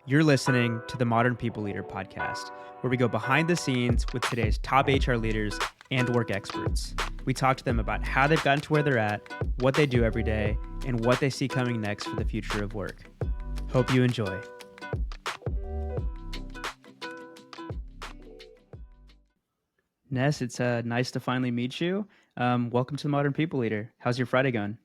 You're listening to the Modern People Leader podcast, where we go behind the scenes with today's top HR leaders and work experts. We talk to them about how they've gotten to where they're at, what they do every day, and what they see coming next for the future of work. Hope you enjoy. Ness, it's nice to finally meet you. Welcome to the Modern People Leader. How's your Friday going?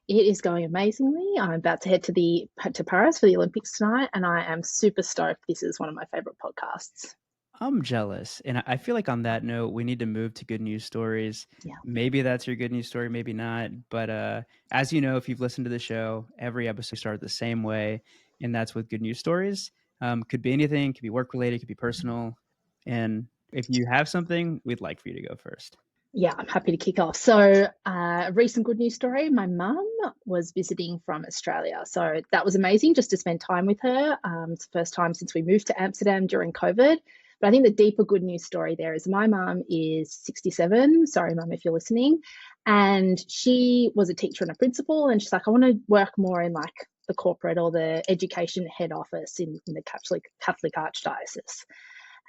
It is going amazingly. I'm about to head to Paris for the Olympics tonight, and I am super stoked. This is one of my favorite podcasts. I'm jealous. And I feel like on that note, we need to move to good news stories. Yeah. Maybe that's your good news story, maybe not. But as you know, if you've listened to the show, every episode starts the same way. And that's with good news stories. Could be anything, could be work related, could be personal. And if you have something, we'd like for you to go first. Yeah, I'm happy to kick off. So a recent good news story, my mum was visiting from Australia. So that was amazing just to spend time with her. It's the first time since we moved to Amsterdam during COVID. But I think the deeper good news story there is my mum is 67. Sorry, mum, if you're listening. And she was a teacher and a principal. And she's like, I want to work more in like the corporate or the education head office in the Catholic Archdiocese.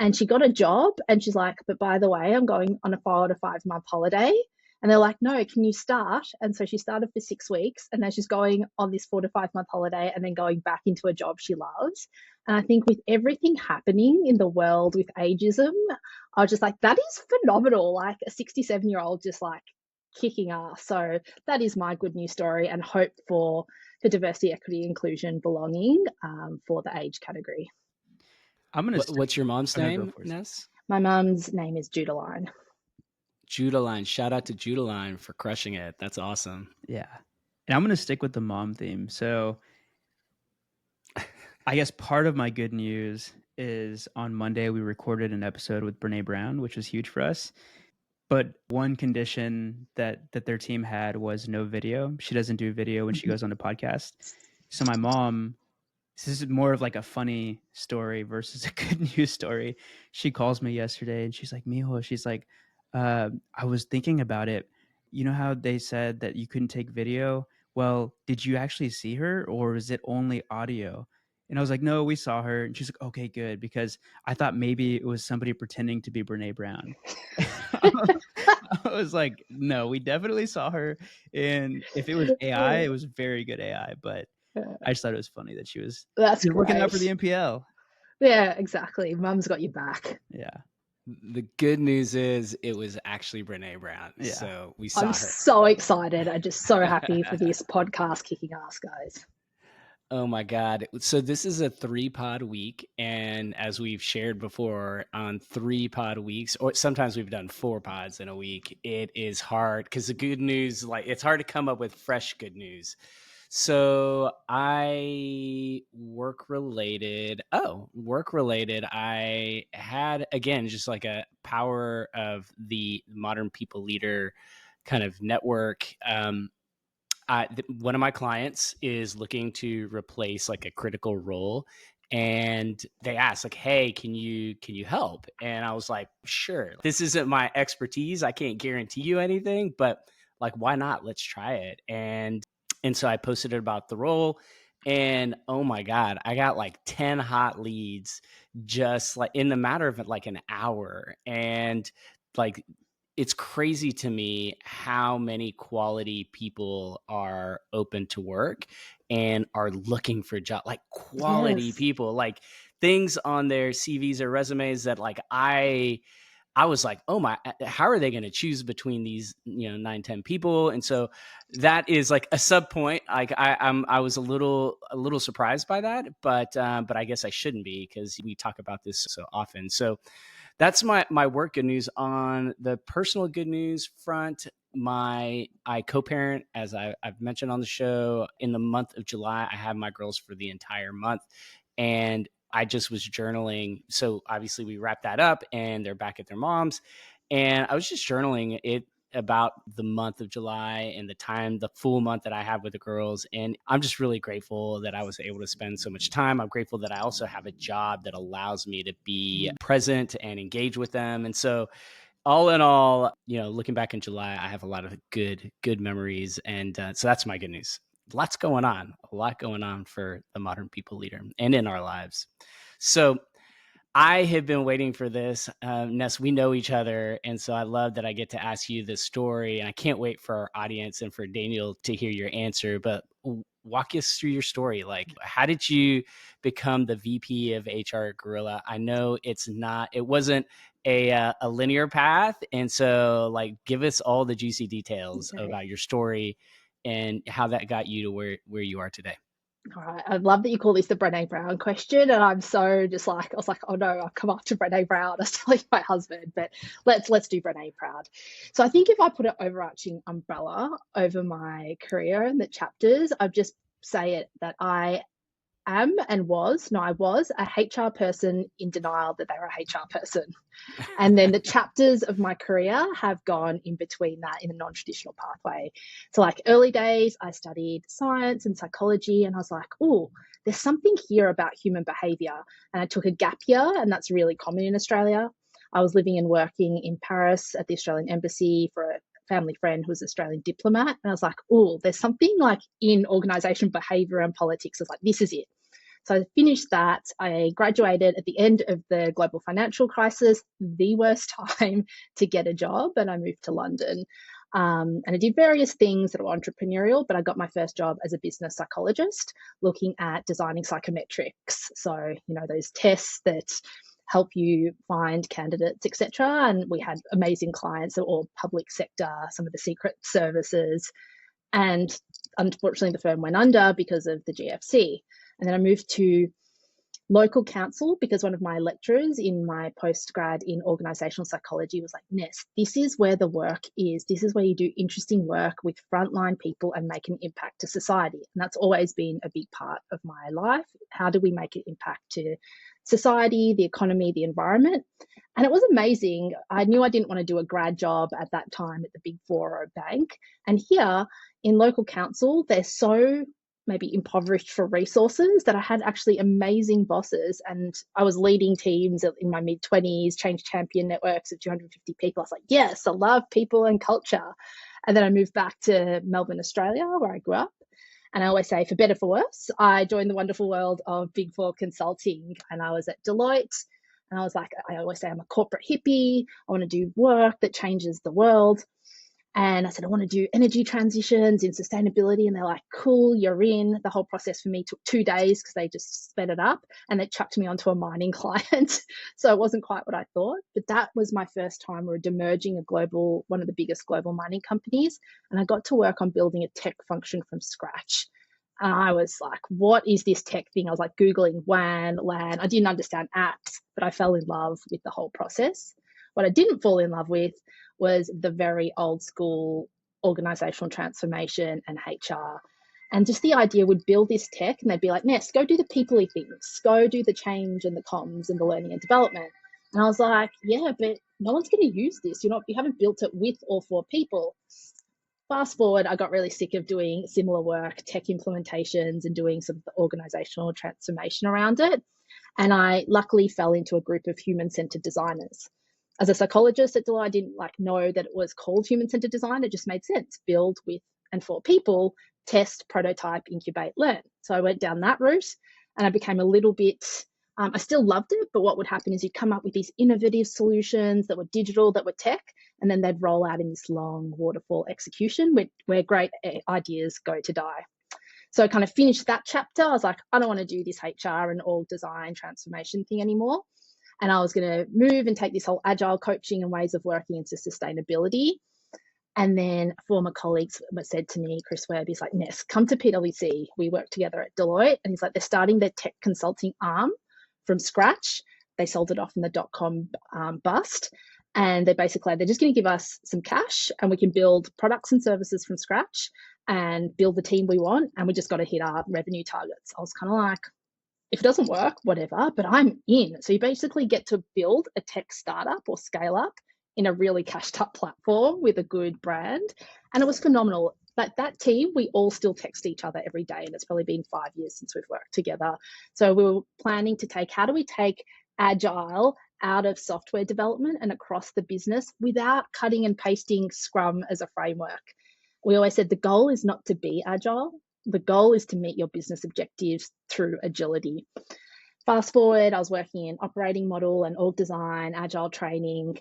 And she got a job and she's like, but by the way, I'm going on a 4 to 5 month holiday. And they're like, no, can you start? And so she started for 6 weeks and now she's going on this 4 to 5 month holiday and then going back into a job she loves. And I think with everything happening in the world with ageism, I was just like, that is phenomenal. Like a 67-year-old just like kicking ass. So that is my good news story and hope for diversity, equity, inclusion, belonging for the age category. What's your mom's name, Ness? My mom's name is Judaline. Judaline. Shout out to Judaline for crushing it. That's awesome. Yeah. And I'm going to stick with the mom theme. So I guess part of my good news is on Monday, we recorded an episode with Brene Brown, which was huge for us. But one condition that their team had was no video. She doesn't do video when she goes on a podcast. So my mom, this is more of like a funny story versus a good news story. She calls me yesterday and she's like, Mijo, she's like, I was thinking about it. You know how they said that you couldn't take video? Well, did you actually see her or is it only audio? And I was like, no, we saw her. And she's like, okay, good. Because I thought maybe it was somebody pretending to be Brene Brown. I was like, no, we definitely saw her. And if it was AI, it was very good AI. But I just thought it was funny that she was looking out for the MPL. Yeah, exactly. Mum's got your back. Yeah. The good news is it was actually Brene Brown. Yeah. So we saw her. I'm so excited. I'm just so happy for this podcast kicking ass, guys. Oh my God. So this is a 3-pod week. And as we've shared before on 3-pod weeks, or sometimes we've done 4 pods in a week, it is hard because the good news, like it's hard to come up with fresh good news. So work related, I had, again, just like a power of the Modern People Leader kind of network. One of my clients is looking to replace like a critical role. And they asked like, hey, can you help? And I was like, sure. This isn't my expertise. I can't guarantee you anything, but like, why not? Let's try it. And so I posted about the role and oh my God, I got like 10 hot leads just like in the matter of like an hour. And like, it's crazy to me how many quality people are open to work and are looking for jobs, like quality people, like things on their CVs or resumes that like I was like, oh my, how are they going to choose between these, 9, 10 people? And so that is like a sub point. Like I was a little surprised by that, but I guess I shouldn't be because we talk about this so often. So that's my work good news. On the personal good news front, I co-parent, as I've mentioned on the show. In the month of July, I have my girls for the entire month. And I just was journaling. So obviously we wrapped that up and they're back at their mom's. And I was just journaling it about the month of July and the full month that I have with the girls. And I'm just really grateful that I was able to spend so much time. I'm grateful that I also have a job that allows me to be present and engage with them. And so all in all, looking back in July, I have a lot of good memories. And so that's my good news. lots going on, a lot going on for the modern people leader and in our lives. So I have been waiting for this. Ness, we know each other. And so I love that I get to ask you this story. And I can't wait for our audience and for Daniel to hear your answer. But walk us through your story. Like, how did you become the VP of HR at Gorilla? I know it wasn't a linear path. And so, like, give us all the juicy details about your story and how that got you to where you are today. All right. I love that you call this the Brené Brown question. And I'm so just like, I was like, oh no, I'll come after Brené Brown. I was telling my husband, but let's do Brené proud. So I think if I put an overarching umbrella over my career and the chapters, I'd just say it that I was a HR person in denial that they were a HR person. And then the chapters of my career have gone in between that in a non-traditional pathway. So like early days, I studied science and psychology, and I was like, oh, there's something here about human behavior. And I took a gap year, and that's really common in Australia. I was living and working in Paris at the Australian Embassy for a family friend who was an Australian diplomat. And I was like, oh, there's something like in organizational behavior and politics. I was like, this is it. So I finished that. I graduated at the end of the global financial crisis, the worst time to get a job, and I moved to London. And I did various things that were entrepreneurial, but I got my first job as a business psychologist looking at designing psychometrics. So, those tests that help you find candidates, etc. And we had amazing clients that were all public sector, some of the secret services. And unfortunately, the firm went under because of the GFC. And then I moved to local council because one of my lecturers in my postgrad in organizational psychology was like, Ness, this is where the work is. This is where you do interesting work with frontline people and make an impact to society. And that's always been a big part of my life. How do we make an impact to society, the economy, the environment? And it was amazing. I knew I didn't want to do a grad job at that time at the Big Four or a bank. And here in local council, they're so maybe impoverished for resources that I had actually amazing bosses, and I was leading teams in my mid-20s, change champion networks of 250 people. I was like, yes, I love people and culture. And then I moved back to Melbourne, Australia, where I grew up. And I always say, for better, for worse, I joined the wonderful world of Big Four consulting, and I was at Deloitte. And I was like, I always say I'm a corporate hippie. I want to do work that changes the world. And I said, I want to do energy transitions in sustainability. And they're like, cool, you're in. The whole process for me took 2 days because they just sped it up, and they chucked me onto a mining client. So it wasn't quite what I thought. But that was my first time we were demerging one of the biggest global mining companies. And I got to work on building a tech function from scratch. And I was like, what is this tech thing? I was like Googling WAN, LAN. I didn't understand apps, but I fell in love with the whole process. What I didn't fall in love with was the very old school organizational transformation and HR. And just the idea would build this tech and they'd be like, Ness, go do the people-y things. Go do the change and the comms and the learning and development. And I was like, yeah, but no one's going to use this. You haven't built it with or for people. Fast forward, I got really sick of doing similar work, tech implementations, and doing some of the organizational transformation around it. And I luckily fell into a group of human-centered designers. As a psychologist at Deloitte, I didn't know that it was called human-centered design. It just made sense. Build with and for people, test, prototype, incubate, learn. So I went down that route, and I became a little bit, I still loved it, but what would happen is you'd come up with these innovative solutions that were digital, that were tech, and then they'd roll out in this long waterfall execution where great ideas go to die. So I kind of finished that chapter. I was like, I don't want to do this HR and org design transformation thing anymore. And I was going to move and take this whole agile coaching and ways of working into sustainability. And then former colleagues said to me, Chris Webb, he's like, Ness, come to PwC. We work together at Deloitte. And he's like, they're starting their tech consulting arm from scratch. They sold it off in the dot-com bust. And they're just going to give us some cash and we can build products and services from scratch and build the team we want. And we just got to hit our revenue targets. I was kind of like, if it doesn't work, whatever, but I'm in. So you basically get to build a tech startup or scale up in a really cashed up platform with a good brand. And it was phenomenal. But that team, we all still text each other every day. And it's probably been 5 years since we've worked together. So we were planning to how do we take agile out of software development and across the business without cutting and pasting Scrum as a framework? We always said the goal is not to be agile. the goal is to meet your business objectives through agility. Fast forward, I was working in operating model and org design, agile training,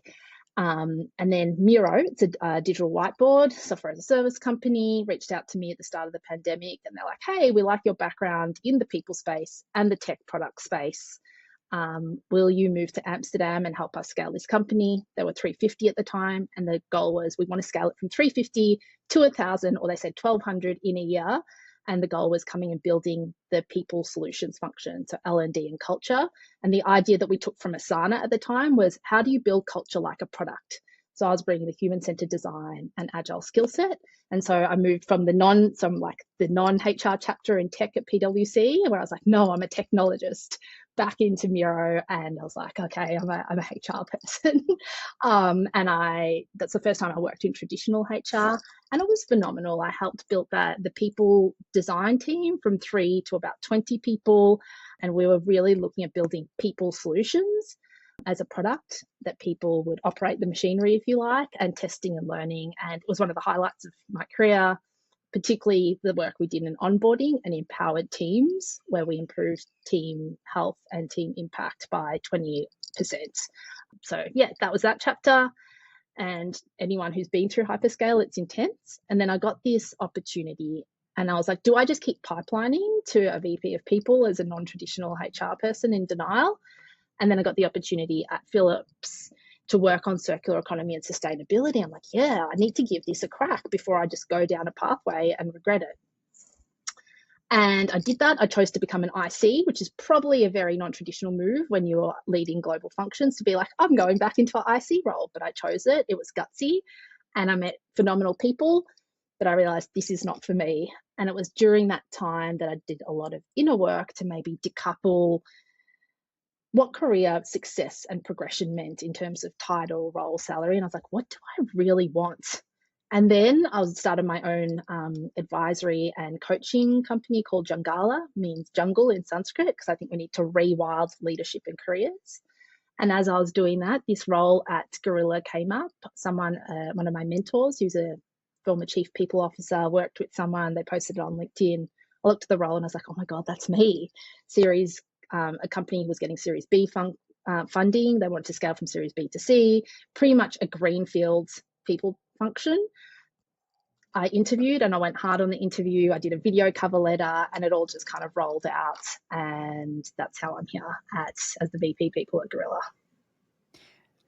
and then Miro, it's a digital whiteboard, software as a service company, reached out to me at the start of the pandemic, and they're like, hey, we like your background in the people space and the tech product space. Will you move to Amsterdam and help us scale this company? There were 350 at the time, and the goal was we want to scale it from 350 to 1,000, or they said 1,200 in a year. And the goal was coming and building the people solutions function, so L&D and culture. And the idea that we took from Asana at the time was, how do you build culture like a product? So I was bringing the human-centered design and agile skill set. And so I moved from the non-HR chapter in tech at PwC, where I was like, no, I'm a technologist, back into Miro. And I was like, okay, I'm a HR person. That's the first time I worked in traditional HR. And it was phenomenal. I helped build the people design team from 3 to about 20 people. And we were really looking at building people solutions as a product that people would operate the machinery, if you like, and testing and learning. And it was one of the highlights of my career, particularly the work we did in onboarding and empowered teams, where we improved team health and team impact by 20%. So yeah, that was that chapter. And anyone who's been through hyperscale, it's intense. And then I got this opportunity and I was like, do I just keep pipelining to a VP of people as a non-traditional HR person in denial? And then I got the opportunity at Philips to work on circular economy and sustainability. I'm like, yeah, I need to give this a crack before I just go down a pathway and regret it. And I did that. I chose to become an IC, which is probably a very non-traditional move when you're leading global functions, to be like, I'm going back into an IC role, but I chose it. It was gutsy and I met phenomenal people, but I realized this is not for me. And it was during that time that I did a lot of inner work to maybe decouple what career success and progression meant in terms of title, role, salary. And I was like, what do I really want? And then I started my own advisory and coaching company called Jungala, means jungle in Sanskrit, because I think we need to rewild leadership and careers. And as I was doing that, this role at Gorilla came up. Someone, one of my mentors, who's a former chief people officer, worked with someone, they posted it on LinkedIn. I looked at the role and I was like, oh my God, that's me. A company was getting Series B funding. They wanted to scale from Series B to C, pretty much a greenfield people function. I interviewed and I went hard on the interview. I did a video cover letter and it all just kind of rolled out. And that's how I'm here as the VP people at Gorilla.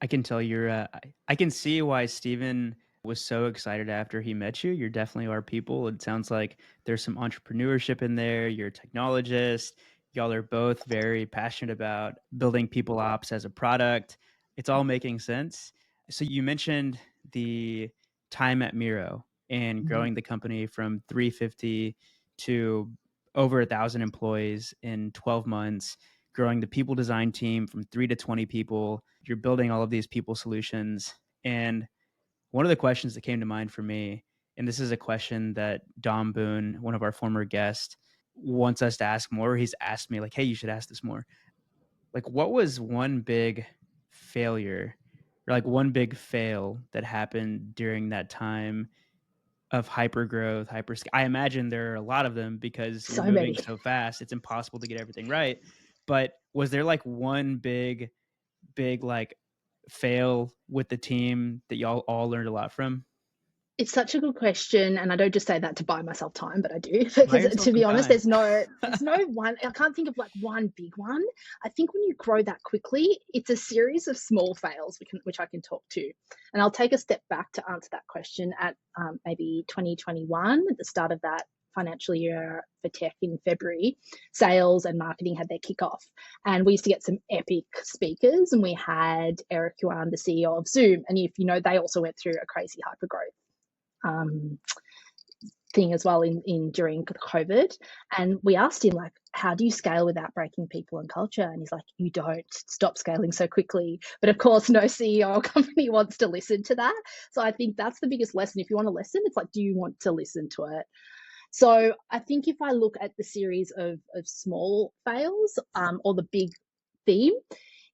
I can tell I can see why Stephen was so excited after he met you. You're definitely our people. It sounds like there's some entrepreneurship in there. You're a technologist. Y'all are both very passionate about building people ops as a product. It's all making sense. So you mentioned the time at Miro and growing the company from 350 to over 1,000 employees in 12 months, growing the people design team from 3 to 20 people. You're building all of these people solutions. And one of the questions that came to mind for me, and this is a question that Dom Boone, one of our former guests, wants us to ask more. He's asked me like, hey, you should ask this more. Like, what was one big failure or like one big fail that happened during that time of hyper growth, I imagine there are a lot of them because you're moving so fast. It's impossible to get everything right. But was there like one big like fail with the team that y'all all learned a lot from? It's such a good question, and I don't just say that to buy myself time, but I do, because to be honest, there's no one. I can't think of like one big one. I think when you grow that quickly, it's a series of small fails, which I can talk to. And I'll take a step back to answer that question at maybe 2021, at the start of that financial year for tech in February. Sales and marketing had their kickoff, and we used to get some epic speakers. And we had Eric Yuan, the CEO of Zoom, and if you know, they also went through a crazy hypergrowth thing as well during COVID. And we asked him, like, how do you scale without breaking people and culture? And he's like, you don't. Stop scaling so quickly. But of course, no CEO or company wants to listen to that. So I think that's the biggest lesson. If you want to listen, it's like, do you want to listen to it? So I think if I look at the series of small fails, or the big theme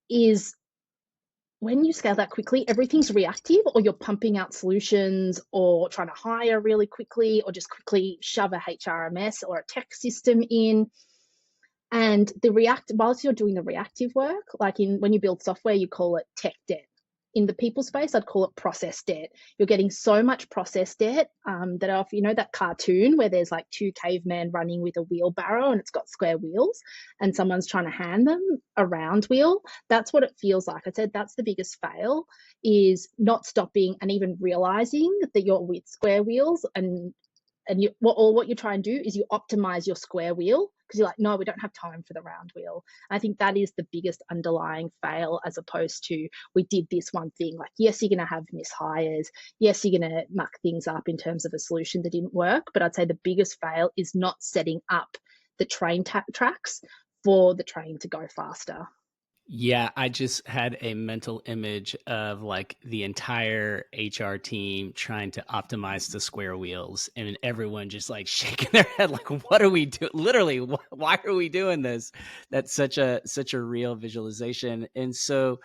is, when you scale that quickly, everything's reactive, or you're pumping out solutions or trying to hire really quickly or just quickly shove a HRMS or a tech system in. And whilst you're doing the reactive work, like when you build software, you call it tech debt. In the people space, I'd call it process debt. You're getting so much process debt that if you know that cartoon where there's like two cavemen running with a wheelbarrow and it's got square wheels and someone's trying to hand them a round wheel, that's what it feels like. I said that's the biggest fail, is not stopping and even realizing that you're with square wheels, and what you try and do is you optimize your square wheel because you're like, no, we don't have time for the round wheel. I think that is the biggest underlying fail, as opposed to we did this one thing. Like, yes, you're going to have mishires. Yes, you're going to muck things up in terms of a solution that didn't work. But I'd say the biggest fail is not setting up the train tracks for the train to go faster. Yeah, I just had a mental image of like the entire HR team trying to optimize the square wheels and everyone just like shaking their head like, what are we doing? Literally, why are we doing this? That's such a real visualization. And so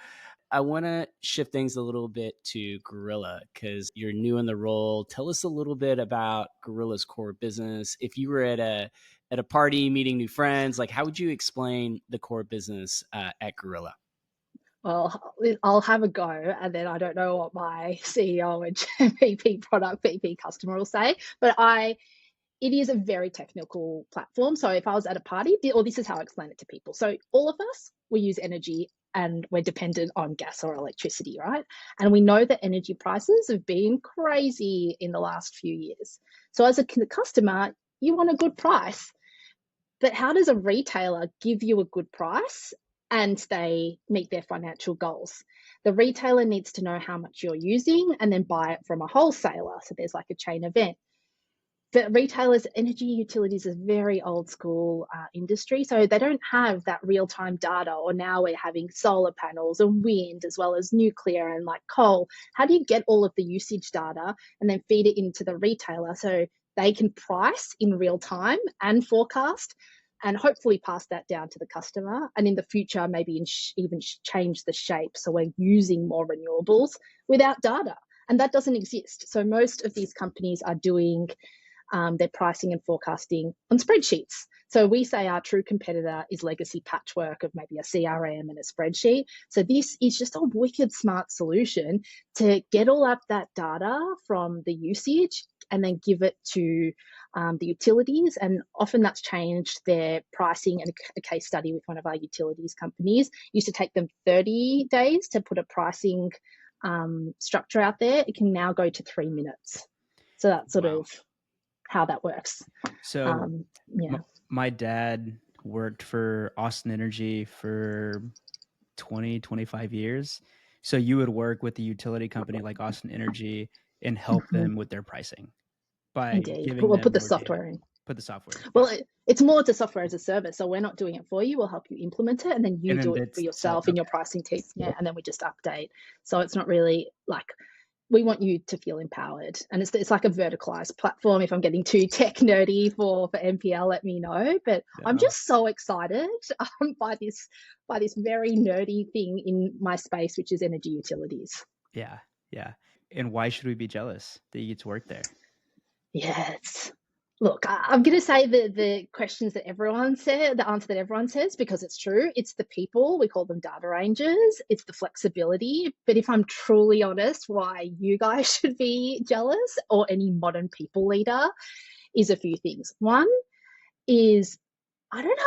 I want to shift things a little bit to Gorilla because you're new in the role. Tell us a little bit about Gorilla's core business. If you were at a party meeting new friends, like how would you explain the core business at Gorilla? Well, I'll have a go, and then I don't know what my CEO and VP product, VP customer will say, but it is a very technical platform. So if I was at a party, or this is how I explain it to people. So all of us, we use energy and we're dependent on gas or electricity, right? And we know that energy prices have been crazy in the last few years. So as a customer, you want a good price. But how does a retailer give you a good price and they meet their financial goals? The retailer needs to know how much you're using and then buy it from a wholesaler. So there's like a chain event. But retailers, energy utilities is a very old school industry. So they don't have that real time data, or now we're having solar panels and wind as well as nuclear and like coal. How do you get all of the usage data and then feed it into the retailer so they can price in real time and forecast and hopefully pass that down to the customer? And in the future, maybe even change the shape so we're using more renewables without data. And that doesn't exist. So most of these companies are doing their pricing and forecasting on spreadsheets. So we say our true competitor is legacy patchwork of maybe a CRM and a spreadsheet. So this is just a wicked smart solution to get all of that data from the usage and then give it to the utilities. And often that's changed their pricing. And a case study with one of our utilities companies used to take them 30 days to put a pricing structure out there. It can now go to 3 minutes. So that's sort of how that works. So my dad worked for Austin Energy for 25 years. So you would work with a utility company like Austin Energy and help them with their pricing by giving we'll them put the more software data. in. Put the software in. Well, it's more to software as a service. So we're not doing it for you. We'll help you implement it, and then you do it for yourself in your pricing team. Yeah, and then we just update. So it's not really like, we want you to feel empowered, and it's like a verticalized platform. If I'm getting too tech nerdy for NPL, let me know. But I'm just so excited by this very nerdy thing in my space, which is energy utilities. Yeah. And why should we be jealous that you get to work there? Yes. Look, I'm going to say the questions that everyone said, the answer that everyone says, because it's true. It's the people. We call them data rangers. It's the flexibility. But if I'm truly honest, why you guys should be jealous, or any modern people leader, is a few things. One is I don't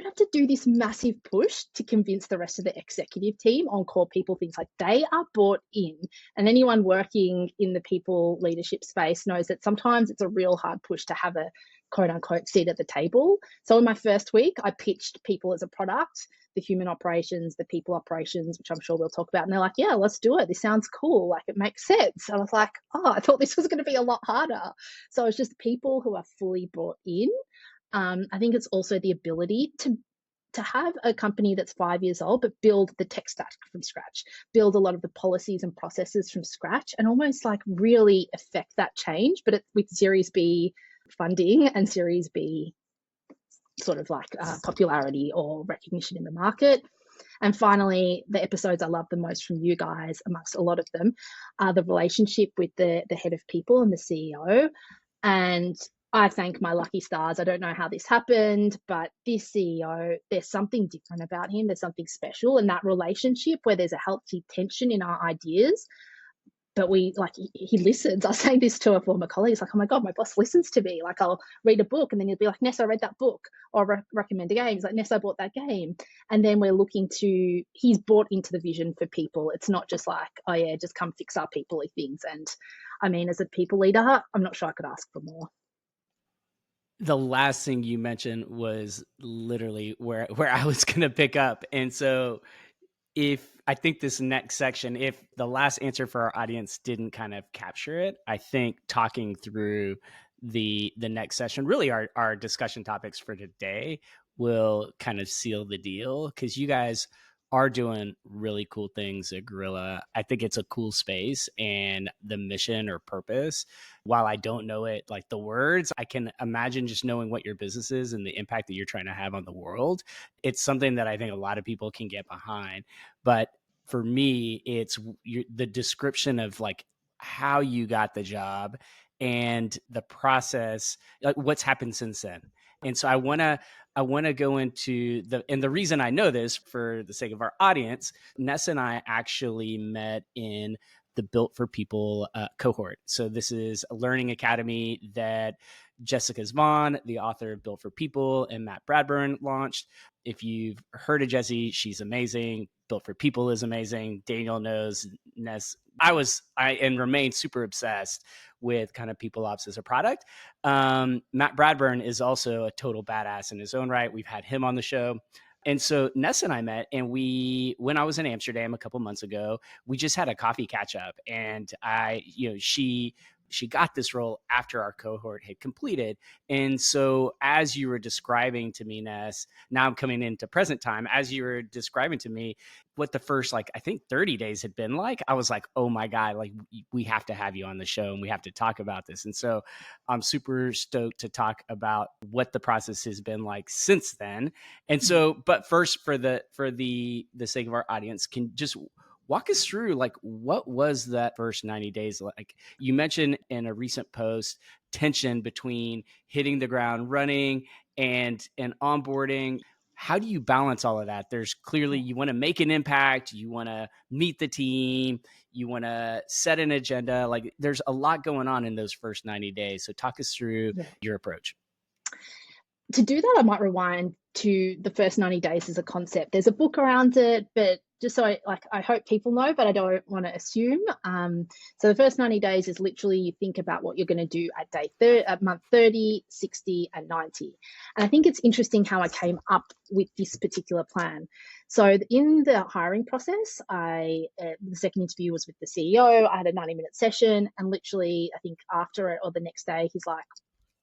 have to do this massive push to convince the rest of the executive team on core people things. Like, they are bought in, and anyone working in the people leadership space knows that sometimes it's a real hard push to have a quote unquote seat at the table. So in my first week, I pitched people as a product, the human operations, the people operations, which I'm sure we'll talk about. And they're like, yeah, let's do it. This sounds cool. Like, it makes sense. I was like, oh, I thought this was going to be a lot harder. So it's just people who are fully brought in. I think it's also the ability to have a company that's 5 years old, but build the tech stack from scratch, build a lot of the policies and processes from scratch, and almost like really affect that change, but with Series B funding and Series B sort of like popularity or recognition in the market. And finally, the episodes I love the most from you guys, amongst a lot of them, are the relationship with the head of people and the CEO. And I thank my lucky stars. I don't know how this happened, but this CEO, there's something different about him. There's something special. And that relationship where there's a healthy tension in our ideas, but he listens. I was saying this to a former colleague. It's like, oh my God, my boss listens to me. Like, I'll read a book and then he'll be like, Ness, I read that book, or recommend a game. He's like, Ness, I bought that game. And then he's bought into the vision for people. It's not just like, oh yeah, just come fix our people-y things. And I mean, as a people leader, I'm not sure I could ask for more. The last thing you mentioned was literally where I was going to pick up. And so I think this next section, if the last answer for our audience didn't kind of capture it, I think talking through the next session, really our discussion topics for today, will kind of seal the deal, because you guys are doing really cool things at Gorilla. I think it's a cool space, and the mission or purpose, while I don't know it, like the words, I can imagine just knowing what your business is and the impact that you're trying to have on the world. It's something that I think a lot of people can get behind. But for me, it's the description of like how you got the job and the process, like what's happened since then. And so I want to go into the reason I know this, for the sake of our audience, Ness and I actually met in the Built for People cohort. So this is a learning academy that Jessica Zvon, the author of Built for People, and Matt Bradburn launched. If you've heard of Jessie, she's amazing. Built for People is amazing. Daniel knows Ness. I remain super obsessed with kind of people ops as a product. Matt Bradburn is also a total badass in his own right. We've had him on the show. And so Ness and I met, and when I was in Amsterdam a couple months ago, we just had a coffee catch up. And she got this role after our cohort had completed. And so as you were describing to me, Ness, now I'm coming into present time, as you were describing to me what the first, I think 30 days had been like, I was like, oh my God, like we have to have you on the show and we have to talk about this. And so I'm super stoked to talk about what the process has been like since then. And so, but first, for the sake of our audience, can just walk us through, like, what was that first 90 days like? You mentioned in a recent post tension between hitting the ground running and onboarding. How do you balance all of that? There's clearly, you want to make an impact, you want to meet the team, you want to set an agenda. Like, there's a lot going on in those first 90 days. So talk us through your approach. To do that, I might rewind to the first 90 days as a concept. There's a book around it, but just so I hope people know, but I don't want to assume. So the first 90 days is literally you think about what you're going to do at month 30, 60, and 90. And I think it's interesting how I came up with this particular plan. So in the hiring process, the second interview was with the CEO. I had a 90-minute session, and literally, I think after it or the next day, he's like,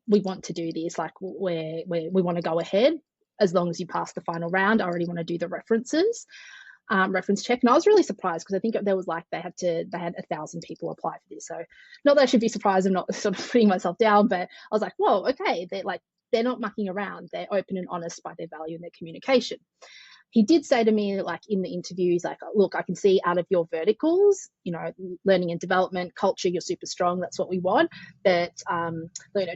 we want to do this, like we want to go ahead as long as you pass the final round. I already want to do the reference check. And I was really surprised, because I think there was they had 1,000 people apply for this. So not that I should be surprised, I'm not sort of putting myself down, but I was like, whoa, okay, they're not mucking around. They're open and honest by their value and their communication. He did say to me, like in the interview, he's like, look, I can see out of your verticals, learning and development, culture, you're super strong. That's what we want. But,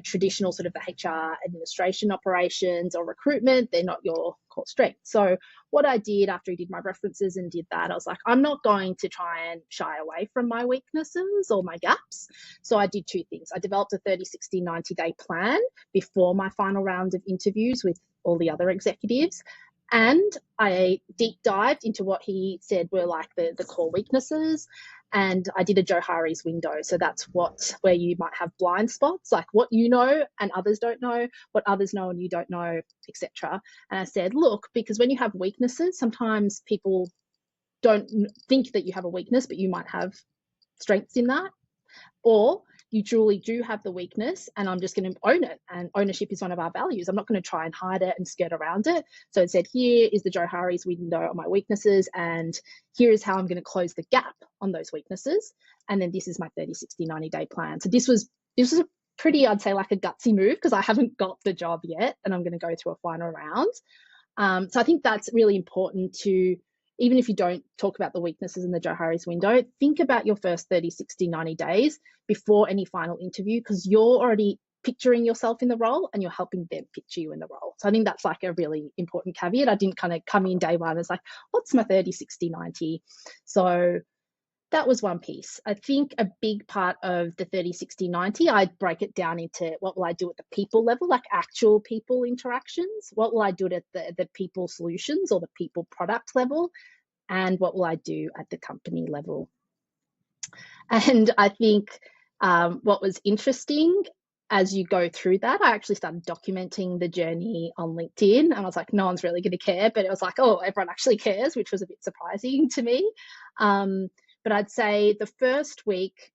traditional sort of the HR administration operations or recruitment, they're not your core strength. So what I did after he did my references and did that, I was like, I'm not going to try and shy away from my weaknesses or my gaps. So I did two things. I developed a 30, 60, 90-day plan before my final round of interviews with all the other executives. And I deep dived into what he said were like the core weaknesses. And I did a Joe Hari's window. So that's where you might have blind spots, like what you know and others don't know, what others know and you don't know, etc. And I said, look, because when you have weaknesses, sometimes people don't think that you have a weakness, but you might have strengths in that. Or you truly do have the weakness, and I'm just going to own it. And ownership is one of our values. I'm not going to try and hide it and skirt around it. So it said, here is the Joe Hari's window on my weaknesses, and here is how I'm going to close the gap on those weaknesses. And then this is my 30, 60, 90-day plan. So this was a pretty, I'd say, like a gutsy move, because I haven't got the job yet, and I'm going to go through a final round. So I think that's really important to even if you don't talk about the weaknesses in the Johari's window, think about your first 30, 60, 90 days before any final interview, because you're already picturing yourself in the role and you're helping them picture you in the role. So I think that's like a really important caveat. I didn't kind of come in day one and it's like, what's my 30, 60, 90? So that was one piece. I think a big part of the 30, 60, 90, I'd break it down into what will I do at the people level, like actual people interactions? What will I do at the people solutions or the people product level? And what will I do at the company level? And I think what was interesting as you go through that, I actually started documenting the journey on LinkedIn, and I was like, no one's really going to care, but it was like, oh, everyone actually cares, which was a bit surprising to me. But I'd say the first week,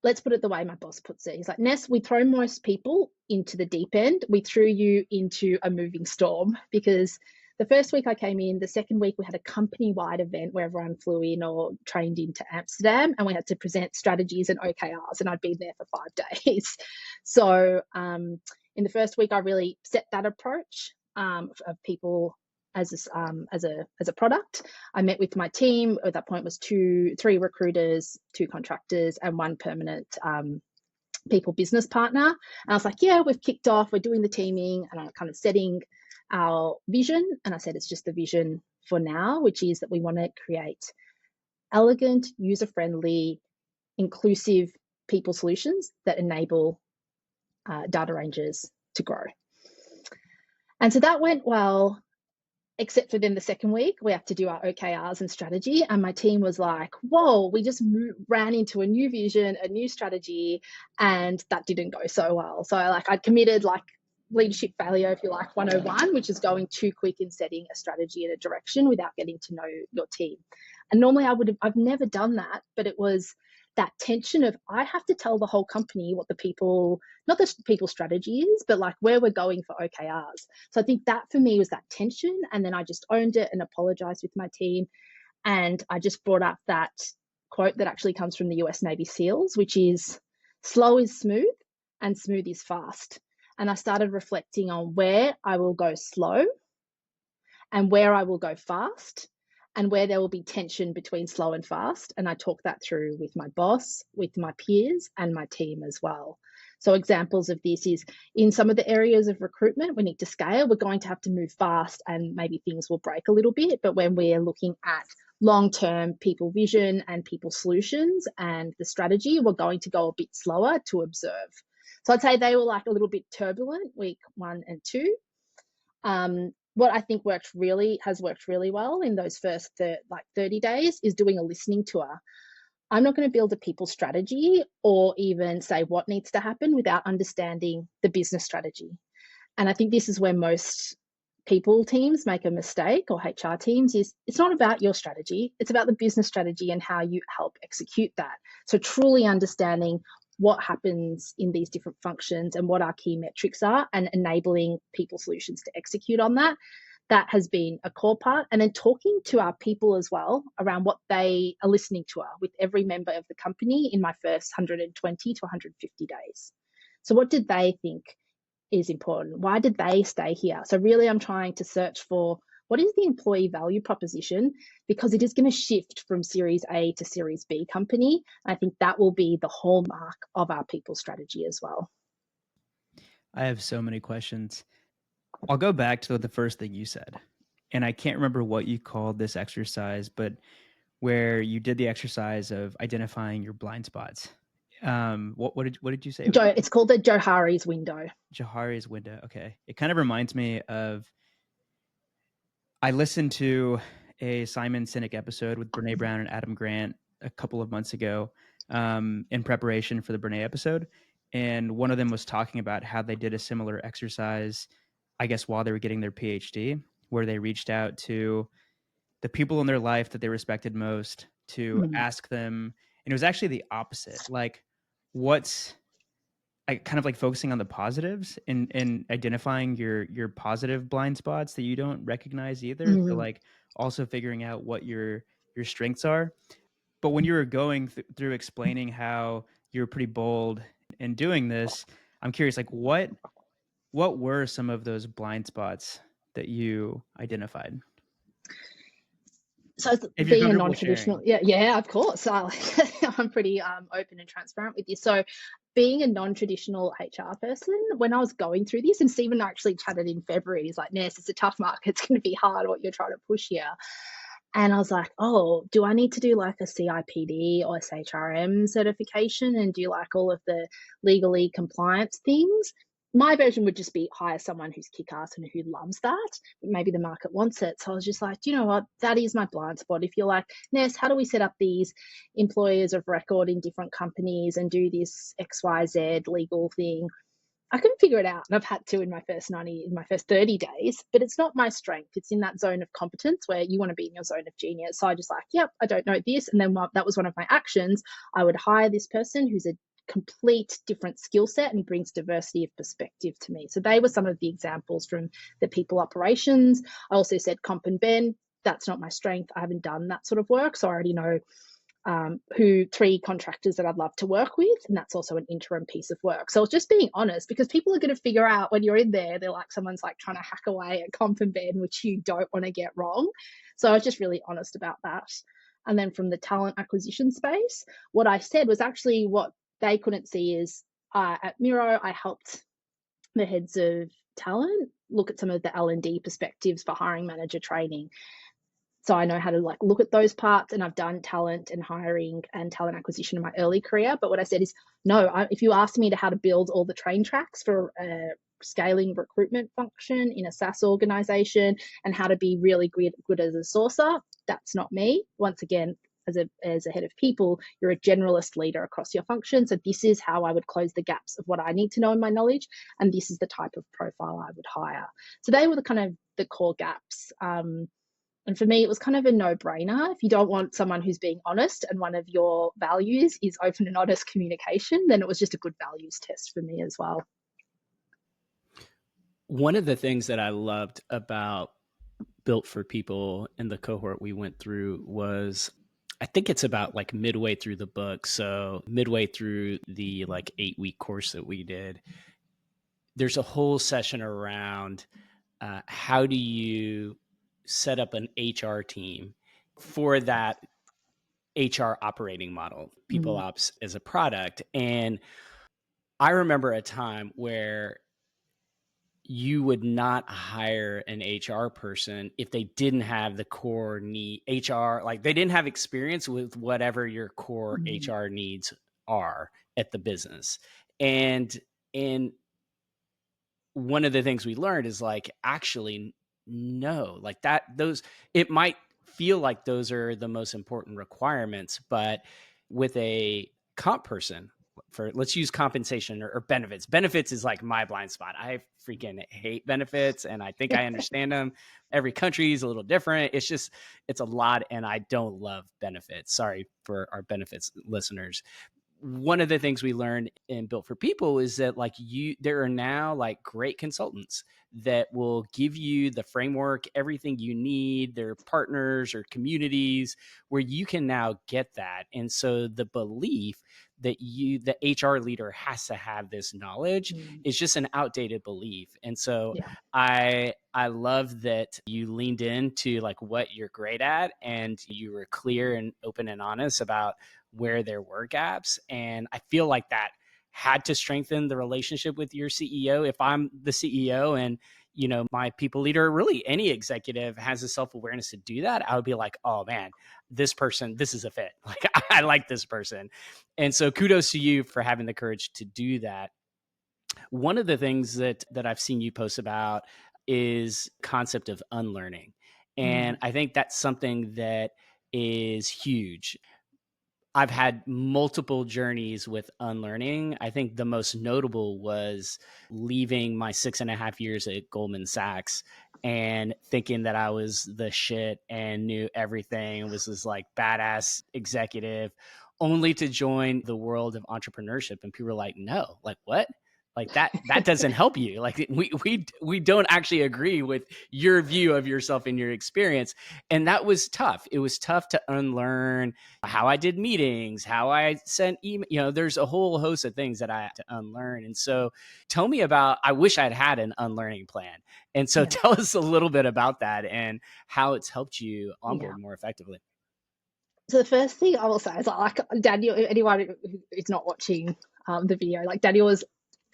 let's put it the way my boss puts it. He's like, Ness, we throw most people into the deep end. We threw you into a moving storm, because the first week I came in, the second week we had a company-wide event where everyone flew in or trained into Amsterdam, and we had to present strategies and OKRs, and I'd been there for 5 days. So in the first week, I really set that approach of people as a product. I met with my team. At that point was 3 recruiters, 2 contractors, and 1 permanent people business partner. And I was like, yeah, we've kicked off, we're doing the teaming, and I'm kind of setting our vision. And I said, it's just the vision for now, which is that we want to create elegant, user-friendly, inclusive people solutions that enable data rangers to grow. And so that went well, except for then the second week, we have to do our OKRs and strategy. And my team was like, whoa, we just ran into a new vision, a new strategy, and that didn't go so well. So I'd committed leadership failure, if you like, 101, which is going too quick in setting a strategy and a direction without getting to know your team. And normally I've never done that, but it was that tension of, I have to tell the whole company what not the people strategy is, but like where we're going for OKRs. So I think that for me was that tension. And then I just owned it and apologized with my team. And I just brought up that quote that actually comes from the US Navy SEALs, which is, slow is smooth and smooth is fast. And I started reflecting on where I will go slow and where I will go fast, and where there will be tension between slow and fast. And I talk that through with my boss, with my peers, and my team as well. So examples of this is, in some of the areas of recruitment, we need to scale. We're going to have to move fast and maybe things will break a little bit. But when we're looking at long-term people vision and people solutions and the strategy, we're going to go a bit slower to observe. So I'd say they were like a little bit turbulent week 1 and 2. What I think has worked really well in those first 30 days is doing a listening tour. I'm not going to build a people strategy or even say what needs to happen without understanding the business strategy. And I think this is where most people teams make a mistake, or HR teams, is it's not about your strategy. It's about the business strategy and how you help execute that. So truly understanding what happens in these different functions and what our key metrics are, and enabling people solutions to execute on that. That has been a core part. And then talking to our people as well around what they are listening to with every member of the company in my first 120 to 150 days. So what did they think is important? Why did they stay here? So really I'm trying to search for, what is the employee value proposition? Because it is going to shift from Series A to Series B company. I think that will be the hallmark of our people strategy as well. I have so many questions. I'll go back to the first thing you said. And I can't remember what you called this exercise, but where you did the exercise of identifying your blind spots. What did you say? It's called the Johari's window. Johari's window. Okay. It kind of reminds me of, I listened to a Simon Sinek episode with Brene Brown and Adam Grant a couple of months ago in preparation for the Brene episode. And one of them was talking about how they did a similar exercise, I guess, while they were getting their PhD, where they reached out to the people in their life that they respected most to ask them. And it was actually the opposite. Like, kind of like focusing on the positives and identifying your positive blind spots that you don't recognize either. So like also figuring out what your strengths are. But when you were going through explaining how you're pretty bold in doing this, I'm curious, like what were some of those blind spots that you identified? So If you're being a comfortable non-traditional, sharing. yeah, of course. I'm pretty open and transparent with you. So being a non-traditional HR person, when I was going through this, and Stephen actually chatted in February, he's like, Ness, it's a tough market. It's going to be hard what you're trying to push here. And I was like, oh, do I need to do like a CIPD or SHRM certification and do like all of the legally compliance things? My version would just be hire someone who's kick-ass and who loves that. Maybe the market wants it. So I was just like, do you know what? That is my blind spot. If you're like, Ness, how do we set up these employers of record in different companies and do this XYZ legal thing? I can figure it out, and I've had to in my first 30 days, but it's not my strength. It's in that zone of competence where you want to be in your zone of genius. So I just like, yep, I don't know this. And then that was one of my actions. I would hire this person who's a complete different skill set and brings diversity of perspective to me. So they were some of the examples from the people operations. I also said comp and ben. That's not my strength. I haven't done that sort of work. So I already know who 3 contractors that I'd love to work with. And that's also an interim piece of work. So it's just being honest, because people are going to figure out when you're in there, they're like, someone's like trying to hack away at comp and ben, which you don't want to get wrong. So I was just really honest about that. And then from the talent acquisition space, what I said was actually what they couldn't see is at Miro, I helped the heads of talent look at some of the L&D perspectives for hiring manager training. So I know how to like look at those parts, and I've done talent and hiring and talent acquisition in my early career. But what I said is, no, if you asked me to how to build all the train tracks for a scaling recruitment function in a SaaS organization and how to be really good as a sourcer, that's not me. Once again, as a head of people, you're a generalist leader across your function. So this is how I would close the gaps of what I need to know in my knowledge. And this is the type of profile I would hire. So they were the kind of the core gaps. And for me, it was kind of a no-brainer. If you don't want someone who's being honest and one of your values is open and honest communication, then it was just a good values test for me as well. One of the things that I loved about Built for People in the cohort we went through was, I think it's about like midway through the book. So midway through the like 8-week course that we did, there's a whole session around how do you set up an HR team for that HR operating model, people ops as a product. And I remember a time where you would not hire an HR person if they didn't have the core need HR, like they didn't have experience with whatever your core HR needs are at the business. And one of the things we learned is like, actually, no, like it might feel like those are the most important requirements, but with a comp person, let's use compensation or benefits. Benefits is like my blind spot. I freaking hate benefits, and I think I understand them. Every country is a little different. It's a lot, and I don't love benefits. Sorry for our benefits listeners. One of the things we learned in Built for People is that there are now like great consultants that will give you the framework, everything you need, their partners or communities where you can now get that. And so the belief that the HR leader has to have this knowledge is just an outdated belief. And so I love that you leaned into like what you're great at, and you were clear and open and honest about where there were gaps. And I feel like that had to strengthen the relationship with your CEO. If I'm the CEO and, my people leader, really any executive has a self-awareness to do that, I would be like, oh man, this person, this is a fit. Like, I like this person. And so kudos to you for having the courage to do that. One of the things that I've seen you post about is concept of unlearning. And I think that's something that is huge. I've had multiple journeys with unlearning. I think the most notable was leaving my 6.5 years at Goldman Sachs and thinking that I was the shit and knew everything, was this like badass executive, only to join the world of entrepreneurship. And people were like, no, like what? Like that doesn't help you. Like we don't actually agree with your view of yourself and your experience. And that was tough. It was tough to unlearn how I did meetings, how I sent email. You know, there's a whole host of things that I had to unlearn. And so tell me about, I wish I'd had an unlearning plan. And so tell us a little bit about that and how it's helped you onboard more effectively. So the first thing I will say is like Daniel, anyone who's not watching the video, like Daniel was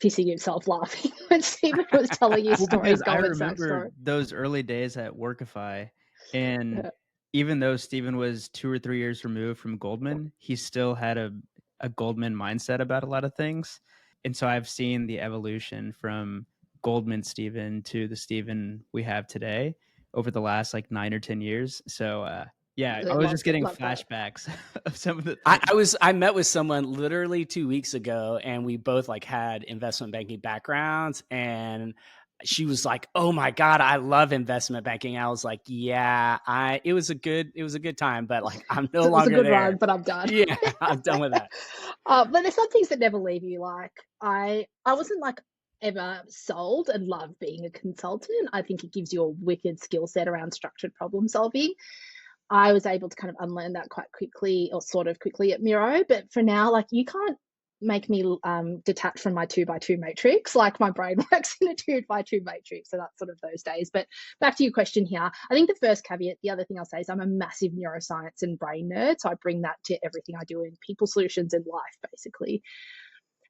pissing himself laughing when Stephen was telling you stories. I remember those early days at Workify, and even though Stephen was 2 or 3 years removed from Goldman, he still had a Goldman mindset about a lot of things. And so I've seen the evolution from Goldman Stephen to the Stephen we have today over the last like 9 or 10 years. So I was just getting flashbacks of some of the things. I met with someone literally 2 weeks ago, and we both like had investment banking backgrounds, and she was like, "Oh my God, I love investment banking." I was like, "Yeah, it was a good time, but like I'm no longer there." It was a good run, but I'm done. Yeah, I'm done with that. But there's some things that never leave you. Like I wasn't like ever sold and loved being a consultant. I think it gives you a wicked skill set around structured problem solving. I was able to kind of unlearn that quite quickly, or sort of quickly, at Miro. But for now, like you can't make me detach from my 2x2 matrix. Like my brain works in a 2x2 matrix. So that's sort of those days. But back to your question here. I think the first caveat, the other thing I'll say is I'm a massive neuroscience and brain nerd. So I bring that to everything I do in people solutions and life, basically.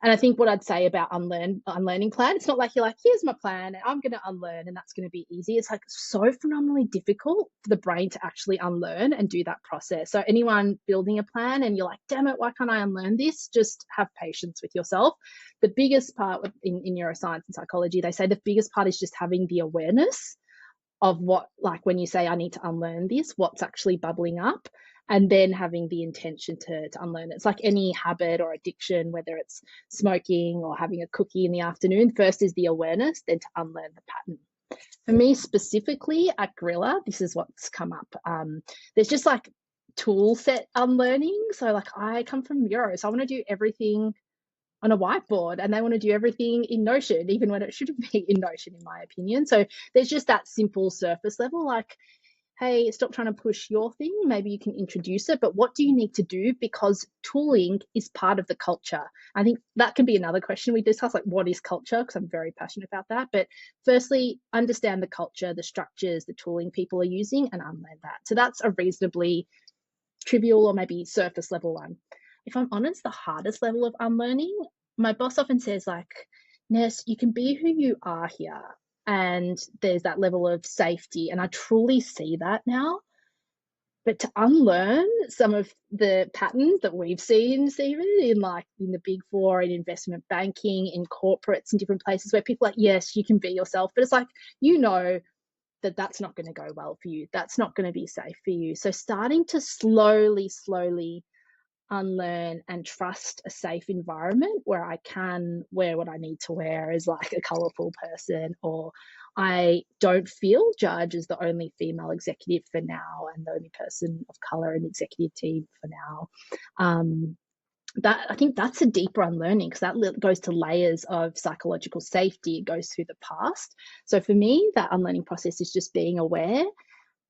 And I think what I'd say about unlearning plan, it's not like you're like, here's my plan and I'm going to unlearn and that's going to be easy. It's like so phenomenally difficult for the brain to actually unlearn and do that process. So anyone building a plan and you're like, damn it, why can't I unlearn this? Just have patience with yourself. The biggest part in neuroscience and psychology, they say the biggest part is just having the awareness of what, like when you say, I need to unlearn this, what's actually bubbling up, and then having the intention to unlearn it. It's like any habit or addiction, whether it's smoking or having a cookie in the afternoon. First is the awareness, then to unlearn the pattern. For me specifically at Gorilla, this is what's come up. There's just like tool set unlearning. So like I come from Miro, so I want to do everything on a whiteboard, and they want to do everything in Notion, even when it shouldn't be in Notion, in my opinion. So there's just that simple surface level, like, hey, stop trying to push your thing. Maybe you can introduce it, but what do you need to do? Because tooling is part of the culture. I think that can be another question we discuss, like what is culture? Because I'm very passionate about that. But firstly, understand the culture, the structures, the tooling people are using, and unlearn that. So that's a reasonably trivial or maybe surface level one. If I'm honest, the hardest level of unlearning, my boss often says like, Ness, you can be who you are here. And there's that level of safety. And I truly see that now. But to unlearn some of the patterns that we've seen, Stephen, in the Big Four, in investment banking, in corporates, in different places where people are like, yes, you can be yourself. But it's like, you know, that's not going to go well for you. That's not going to be safe for you. So starting to slowly unlearn and trust a safe environment where I can wear what I need to wear as like a colorful person, or I don't feel judged as the only female executive for now and the only person of color in the executive team for now. That I think that's a deeper unlearning, because that goes to layers of psychological safety. It goes through the past. So for me, that unlearning process is just being aware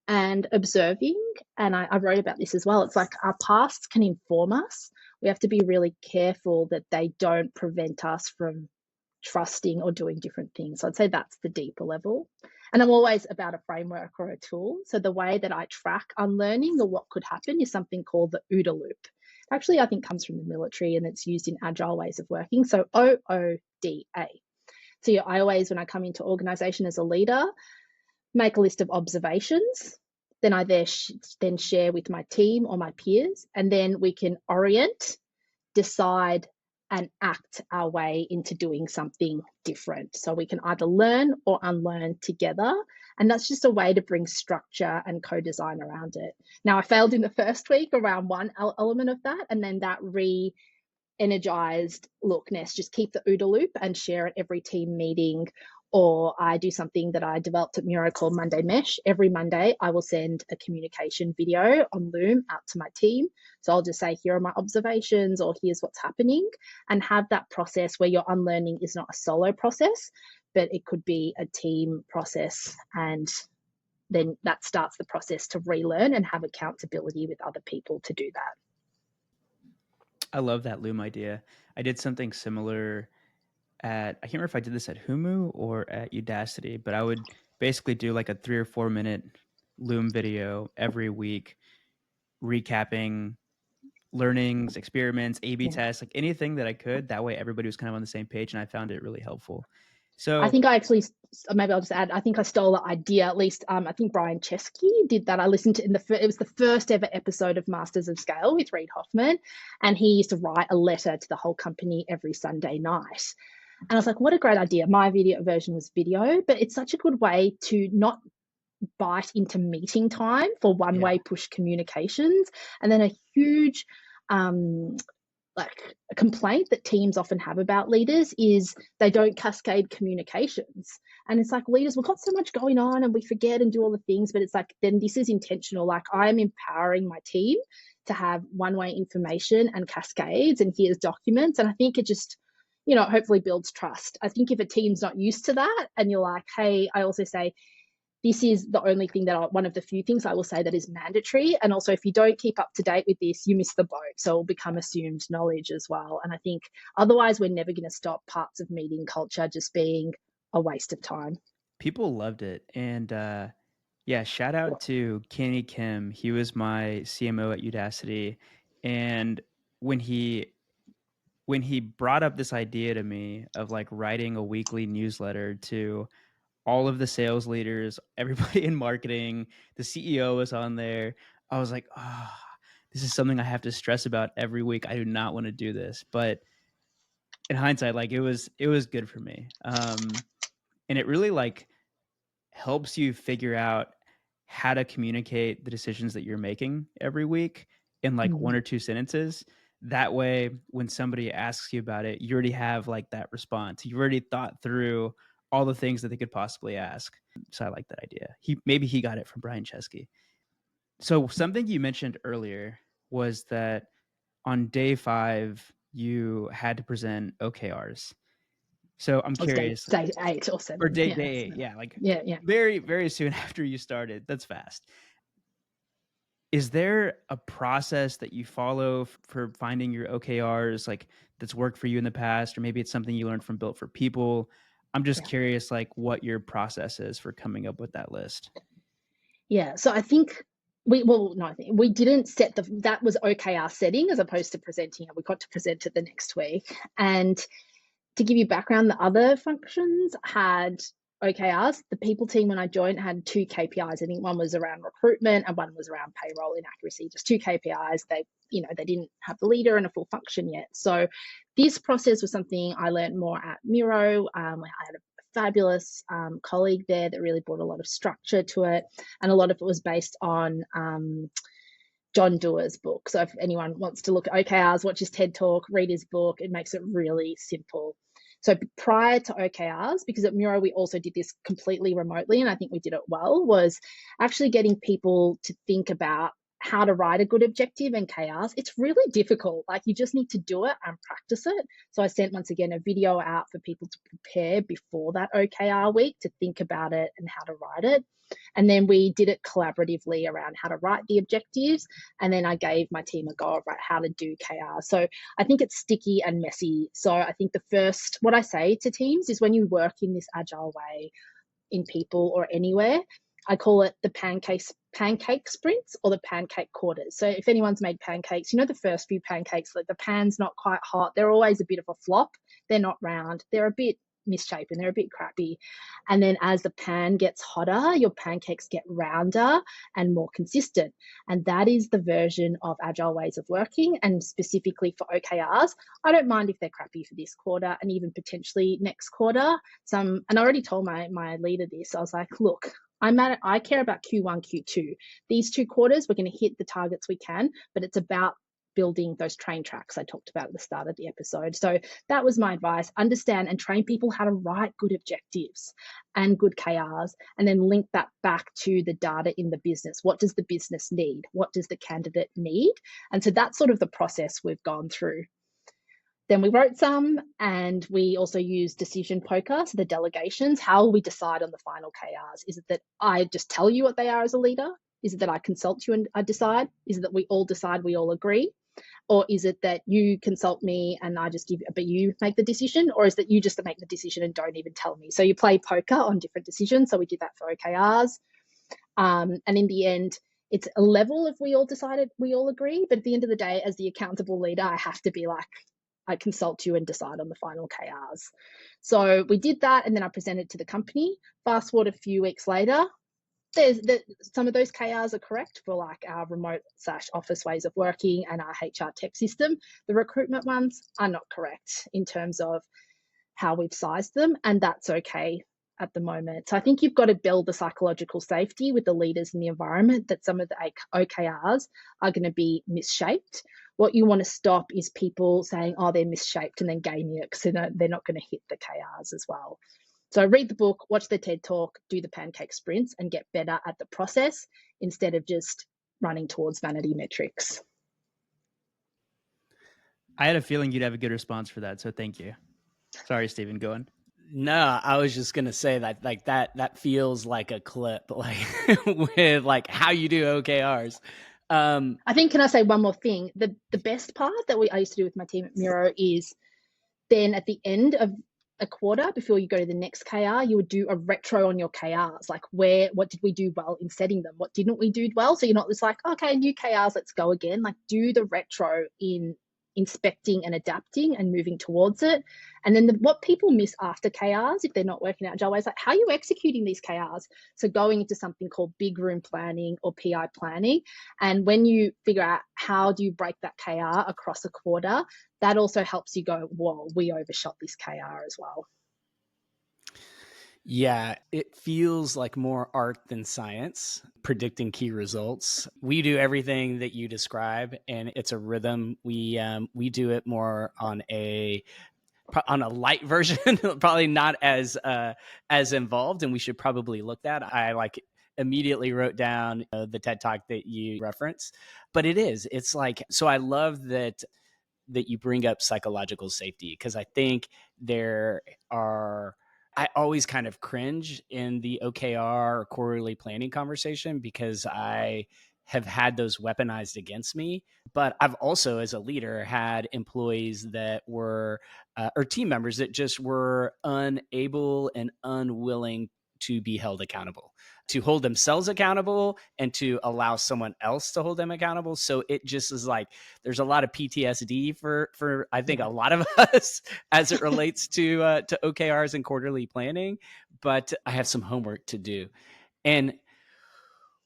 and observing. And I wrote about this as well. It's like our pasts can inform us. We have to be really careful that they don't prevent us from trusting or doing different things. So I'd say that's the deeper level. And I'm always about a framework or a tool. So the way that I track unlearning or what could happen is something called the OODA loop. Actually, I think comes from the military and it's used in agile ways of working. So OODA. So I always, when I come into organization as a leader, make a list of observations. Then I then share with my team or my peers, and then we can orient, decide, and act our way into doing something different. So we can either learn or unlearn together. And that's just a way to bring structure and co-design around it. Now, I failed in the first week around one element of that, and then that energized, look, Ness, just keep the OODA loop and share at every team meeting, Or I do something that I developed at Miro called Monday Mesh. Every Monday, I will send a communication video on Loom out to my team. So I'll just say, here are my observations, or here's what's happening, and have that process where your unlearning is not a solo process, but it could be a team process. And then that starts the process to relearn and have accountability with other people to do that. I love that Loom idea. I did something similar I can't remember if I did this at Humu or at Udacity, but I would basically do like a 3 or 4 minute Loom video every week, recapping learnings, experiments, A/B tests, like anything that I could. That way, everybody was kind of on the same page, and I found it really helpful. So I think I actually, maybe I'll just add, I think I stole the idea, at least I think Brian Chesky did that. I listened to it was the first ever episode of Masters of Scale with Reid Hoffman, and he used to write a letter to the whole company every Sunday night. And I was like, what a great idea. My video version was video, but it's such a good way to not bite into meeting time for one-way push communications. And then a huge like a complaint that teams often have about leaders is they don't cascade communications. And it's like, leaders, we've got so much going on and we forget and do all the things, but it's like, then this is intentional. Like, I'm empowering my team to have one-way information and cascades, and here's documents. And I think it just, hopefully builds trust. I think if a team's not used to that, and you're like, hey, I also say, this is the only thing one of the few things I will say that is mandatory. And also, if you don't keep up to date with this, you miss the boat. So it'll become assumed knowledge as well. And I think otherwise we're never going to stop parts of meeting culture just being a waste of time. People loved it. And shout out to Kenny Kim. He was my CMO at Udacity. And when he brought up this idea to me of like writing a weekly newsletter to all of the sales leaders, everybody in marketing, the CEO was on there. I was like, this is something I have to stress about every week. I do not want to do this. But in hindsight, like it was good for me. And it really like helps you figure out how to communicate the decisions that you're making every week in like one or two sentences. That way, when somebody asks you about it, you already have like that response. You've already thought through all the things that they could possibly ask. So I like that idea. Maybe he got it from Brian Chesky. So something you mentioned earlier was that on day 5, you had to present OKRs. So I'm curious. Day 8 or 7. Or day 8, yeah. Very, very soon after you started. That's fast. Is there a process that you follow for finding your OKRs, like that's worked for you in the past, or maybe it's something you learned from Built for People? I'm just curious, like what your process is for coming up with that list. Yeah, so I think we didn't set that was OKR setting as opposed to presenting it. We got to present it the next week. And to give you background, the other functions had OKRs. The people team, when I joined, had 2 KPIs. I think one was around recruitment and one was around payroll inaccuracy, just 2 KPIs. They didn't have the leader and a full function yet. So this process was something I learned more at Miro. I had a fabulous colleague there that really brought a lot of structure to it. And a lot of it was based on John Doerr's book. So if anyone wants to look at OKRs, watch his TED Talk, read his book, it makes it really simple. So prior to OKRs, because at Miro we also did this completely remotely, and I think we did it well, was actually getting people to think about how to write a good objective and KRs. It's really difficult. Like, you just need to do it and practice it. So I sent, once again, a video out for people to prepare before that OKR week to think about it and how to write it. And then we did it collaboratively around how to write the objectives. And then I gave my team a go of how to do KR. So I think it's sticky and messy. So I think what I say to teams is, when you work in this agile way in people or anywhere, I call it the pancake sprints or the pancake quarters. So if anyone's made pancakes, the first few pancakes, like the pan's not quite hot. They're always a bit of a flop. They're not round. They're a bit misshapen. They're a bit crappy. And then as the pan gets hotter, your pancakes get rounder and more consistent. And that is the version of agile ways of working. And specifically for OKRs, I don't mind if they're crappy for this quarter and even potentially next quarter. And I already told my leader this. I was like, look, I care about Q1, Q2. These 2 quarters, we're going to hit the targets we can, but it's about building those train tracks I talked about at the start of the episode. So that was my advice. Understand and train people how to write good objectives and good KRs, and then link that back to the data in the business. What does the business need? What does the candidate need? And so that's sort of the process we've gone through. Then we wrote some, and we also used decision poker, so the delegations. How will we decide on the final KRs? Is it that I just tell you what they are as a leader? Is it that I consult you and I decide? Is it that we all decide, we all agree? Or is it that you consult me and I just give, but you make the decision? Or is that you just make the decision and don't even tell me? So you play poker on different decisions. So we did that for OKRs. And in the end, it's a level of we all decided, we all agree. But at the end of the day, as the accountable leader, I have to be like, I consult you and decide on the final KRs. So we did that, and then I presented to the company. Fast forward a few weeks later, some of those KRs are correct for like our remote/office ways of working and our HR tech system. The recruitment ones are not correct in terms of how we've sized them, and that's okay at the moment. So I think you've got to build the psychological safety with the leaders in the environment that some of the OKRs are going to be misshaped. What you want to stop is people saying, oh, they're misshaped, and then gaming it because they're not going to hit the KRs as well. So read the book, watch the TED Talk, do the Pancake sprints, and get better at the process instead of just running towards vanity metrics. I had a feeling you'd have a good response for that, so thank you. Sorry, Stephen, go on. No, I was just gonna say that like that feels like a clip, like with like how you do OKRs. I think, can I say one more thing? The best part that I used to do with my team at Miro is then at the end of a quarter, before you go to the next KR, you would do a retro on your KRs, like what did we do well in setting them? What didn't we do well? So you're not just like, okay, new KRs, let's go again. Like do the retro in inspecting and adapting and moving towards it. And then what people miss after KRs, if they're not working out agile ways, like how are you executing these KRs? So going into something called big room planning or PI planning. And when you figure out how do you break that KR across a quarter, that also helps you go, whoa, we overshot this KR as well. Yeah, it feels like more art than science, predicting key results. We do everything that you describe, and it's a rhythm. We do it more on a light version, probably not as involved, and we should probably look at. I like immediately wrote down the TED Talk that you reference, but it's like, so I love that you bring up psychological safety, because I think I always kind of cringe in the OKR or quarterly planning conversation because I have had those weaponized against me. But I've also, as a leader, had employees that were, or team members that just were unable and unwilling to be held accountable, to hold themselves accountable and to allow someone else to hold them accountable. So it just is like, there's a lot of PTSD for I think a lot of us as it relates to OKRs and quarterly planning, but I have some homework to do. And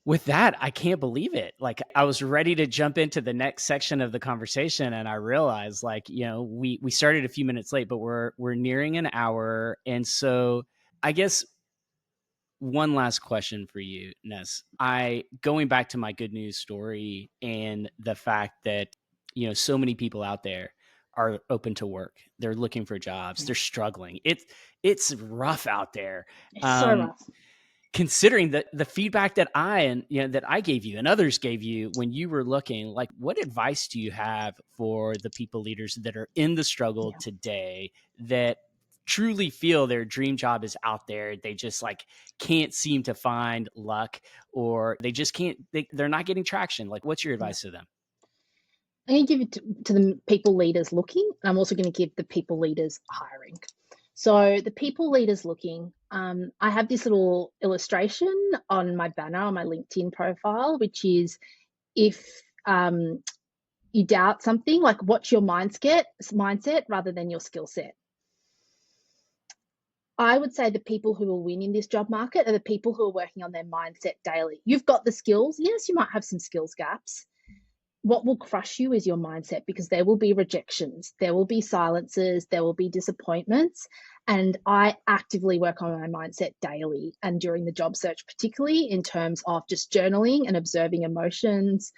with that, I can't believe it. Like I was ready to jump into the next section of the conversation, and I realized, like, we started a few minutes late, but we're nearing an hour. And so I guess one last question for you, Ness. Going back to my good news story and the fact that, so many people out there are open to work. They're looking for jobs. They're struggling. It's rough out there. It's so rough. Considering the feedback that I gave you and others gave you when you were looking, like, what advice do you have for the people leaders that are in the struggle today, that truly feel their dream job is out there? They just like can't seem to find luck, or they just can't, they're not getting traction. Like, what's your advice to them? I'm going to give it to the people leaders looking. And I'm also going to give the people leaders hiring. So the people leaders looking, I have this little illustration on my banner on my LinkedIn profile, which is, if you doubt something, like, what's your mindset rather than your skill set? I would say the people who will win in this job market are the people who are working on their mindset daily. You've got the skills. Yes, you might have some skills gaps. What will crush you is your mindset, because there will be rejections, there will be silences, there will be disappointments. And I actively work on my mindset daily and during the job search, particularly in terms of just journaling and observing emotions,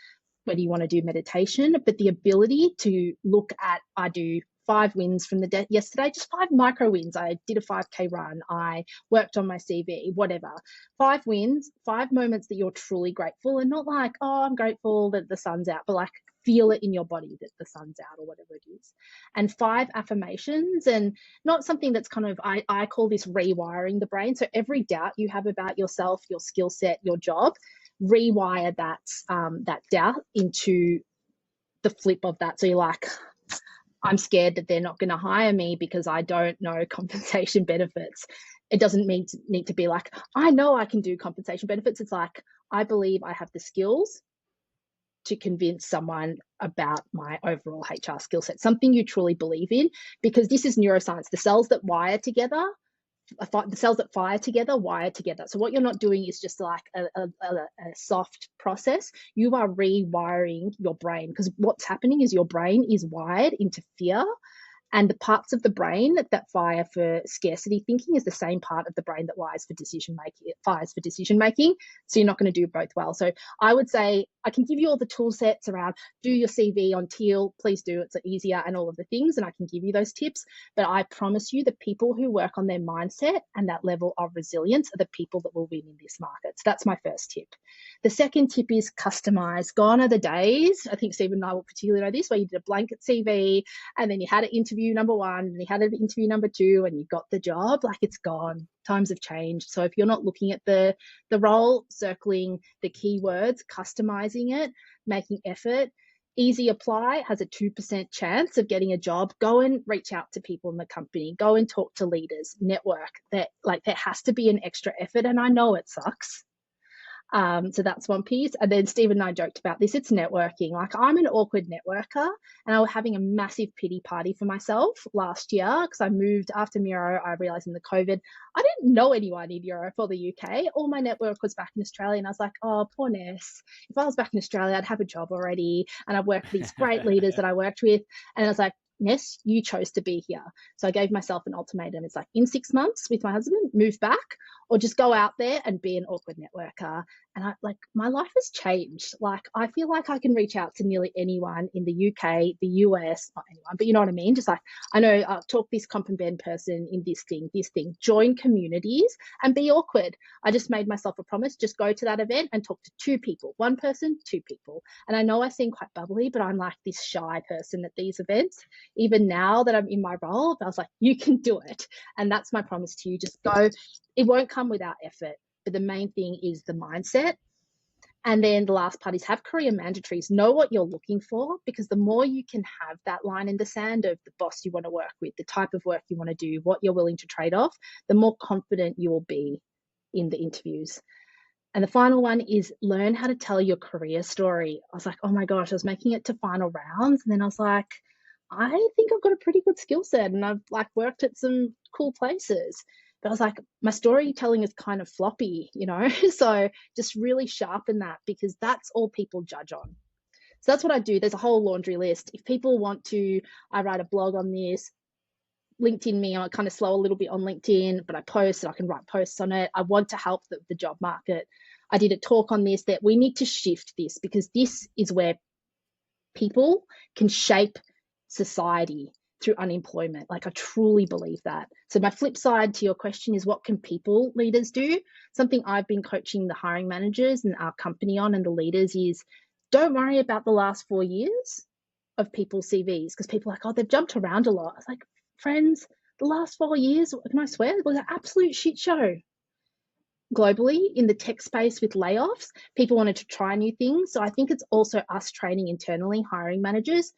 whether you want to do meditation, but the ability to look at, I do 5 wins from the yesterday, just 5 micro wins. I did a 5K run. I worked on my CV, whatever. 5 wins, 5 moments that you're truly grateful, and not like, oh, I'm grateful that the sun's out, but like feel it in your body that the sun's out or whatever it is. And 5 affirmations, and not something that's kind of, I call this rewiring the brain. So every doubt you have about yourself, your skill set, your job, rewire that doubt into the flip of that. So you're like, I'm scared that they're not going to hire me because I don't know compensation benefits. It doesn't need to be like, I know I can do compensation benefits. It's like, I believe I have the skills to convince someone about my overall HR skill set, something you truly believe in, because this is neuroscience. The cells that wire together, the cells that fire together wire together. So what you're not doing is just like a soft process. You are rewiring your brain, because what's happening is your brain is wired into fear, and the parts of the brain that fire for scarcity thinking is the same part of the brain that fires for decision making. So you're not going to do both well. So I would say I can give you all the tool sets around do your CV on Teal. Please do. It's easier, and all of the things, and I can give you those tips. But I promise you, the people who work on their mindset and that level of resilience are the people that will win in this market. So that's my first tip. The second tip is customize. Gone are the days, I think Stephen and I will particularly know this, where you did a blanket CV and then you had an interview number 1 and you had an interview number 2 and you got the job. Like, it's gone. Times have changed. So if you're not looking at the role, circling the keywords, customizing it, making effort, easy apply has a 2% chance of getting a job. Go and reach out to people in the company. Go and talk to leaders, network. There has to be an extra effort, and I know it sucks. So that's one piece. And then Stephen and I joked about this. It's networking. Like, I'm an awkward networker, and I was having a massive pity party for myself last year because I moved after Miro. I realized in the COVID, I didn't know anyone in Europe or the UK. All my network was back in Australia. And I was like, oh, poor Ness. If I was back in Australia, I'd have a job already. And I've worked with these great leaders that I worked with. And I was like, Ness, you chose to be here. So I gave myself an ultimatum. It's like, in 6 months with my husband, move back, or just go out there and be an awkward networker. And my life has changed. Like, I feel like I can reach out to nearly anyone in the UK, the US, not anyone, but you know what I mean? Just like, I know I'll talk this comp and ben person in this thing, join communities and be awkward. I just made myself a promise, just go to that event and talk to 2 people, 1 person, 2 people. And I know I seem quite bubbly, but I'm like this shy person at these events. Even now that I'm in my role, I was like, you can do it. And that's my promise to you. Just go. It won't come without effort, but the main thing is the mindset. And then the last part is have career mandatories. Know what you're looking for, because the more you can have that line in the sand of the boss you want to work with, the type of work you want to do, what you're willing to trade off, the more confident you will be in the interviews. And the final one is learn how to tell your career story. I was like, oh my gosh, I was making it to final rounds. And then I was like, I think I've got a pretty good skill set, and I've worked at some cool places. But I was like, my storytelling is kind of floppy, so just really sharpen that, because that's all people judge on. So that's what I do. There's a whole laundry list. If people want to, I write a blog on this. LinkedIn me, I kind of slow a little bit on LinkedIn, but I post and I can write posts on it. I want to help the job market. I did a talk on this, that we need to shift this, because this is where people can shape society through unemployment. Like, I truly believe that. So my flip side to your question is, what can people leaders do? Something I've been coaching the hiring managers and our company on, and the leaders, is don't worry about the last 4 years of people's CVs, because people are like, oh, they've jumped around a lot. I was like, friends, the last 4 years, can I swear, it was an absolute shit show. Globally, in the tech space with layoffs, people wanted to try new things. So I think it's also us training internally, hiring managers,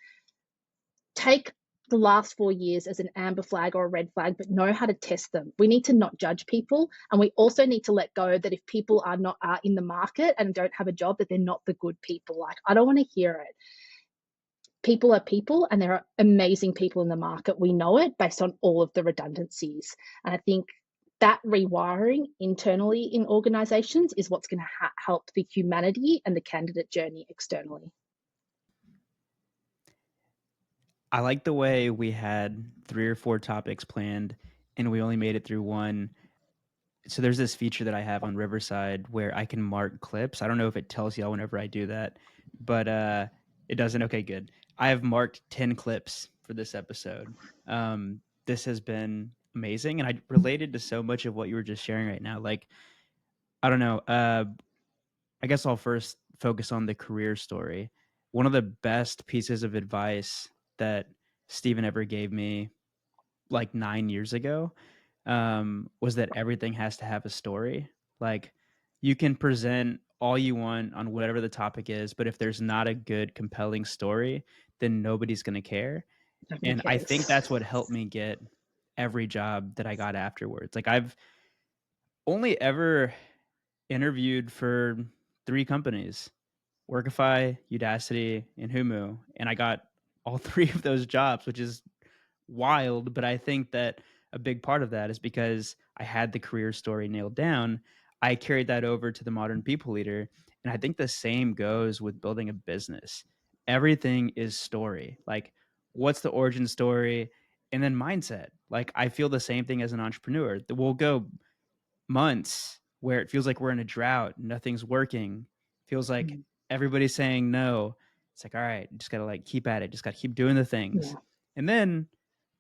take the last 4 years as an amber flag or a red flag, but know how to test them. We need to not judge people. And we also need to let go that if people are in the market and don't have a job, that they're not the good people. Like, I don't want to hear it. People are people, and there are amazing people in the market. We know it based on all of the redundancies. And I think that rewiring internally in organizations is what's going to help the humanity and the candidate journey externally. I like the way we had 3 or 4 topics planned and we only made it through 1. So there's this feature that I have on Riverside where I can mark clips. I don't know if it tells y'all whenever I do that, but it doesn't. Okay, good. I have marked 10 clips for this episode. This has been amazing, and I related to so much of what you were just sharing right now. Like, I don't know. I guess I'll first focus on the career story. One of the best pieces of advice that Steven ever gave me like 9 years ago was that everything has to have a story. Like, you can present all you want on whatever the topic is, but if there's not a good, compelling story, then nobody's going to care. Nobody And I think cares. that's what helped me get every job that I got afterwards. Like, I've only ever interviewed for 3 companies: Workify, Udacity, and Humu, and I got all 3 of those jobs, which is wild. But I think that a big part of that is because I had the career story nailed down. I carried that over to the modern people leader, and I think the same goes with building a business. Everything is story. Like, what's the origin story? And then mindset. Like, I feel the same thing as an entrepreneur. We'll go months where it feels like we're in a drought, nothing's working, feels like Mm. everybody's saying no. It's like, all right, just gotta like keep at it, just gotta keep doing the things. Yeah. And then,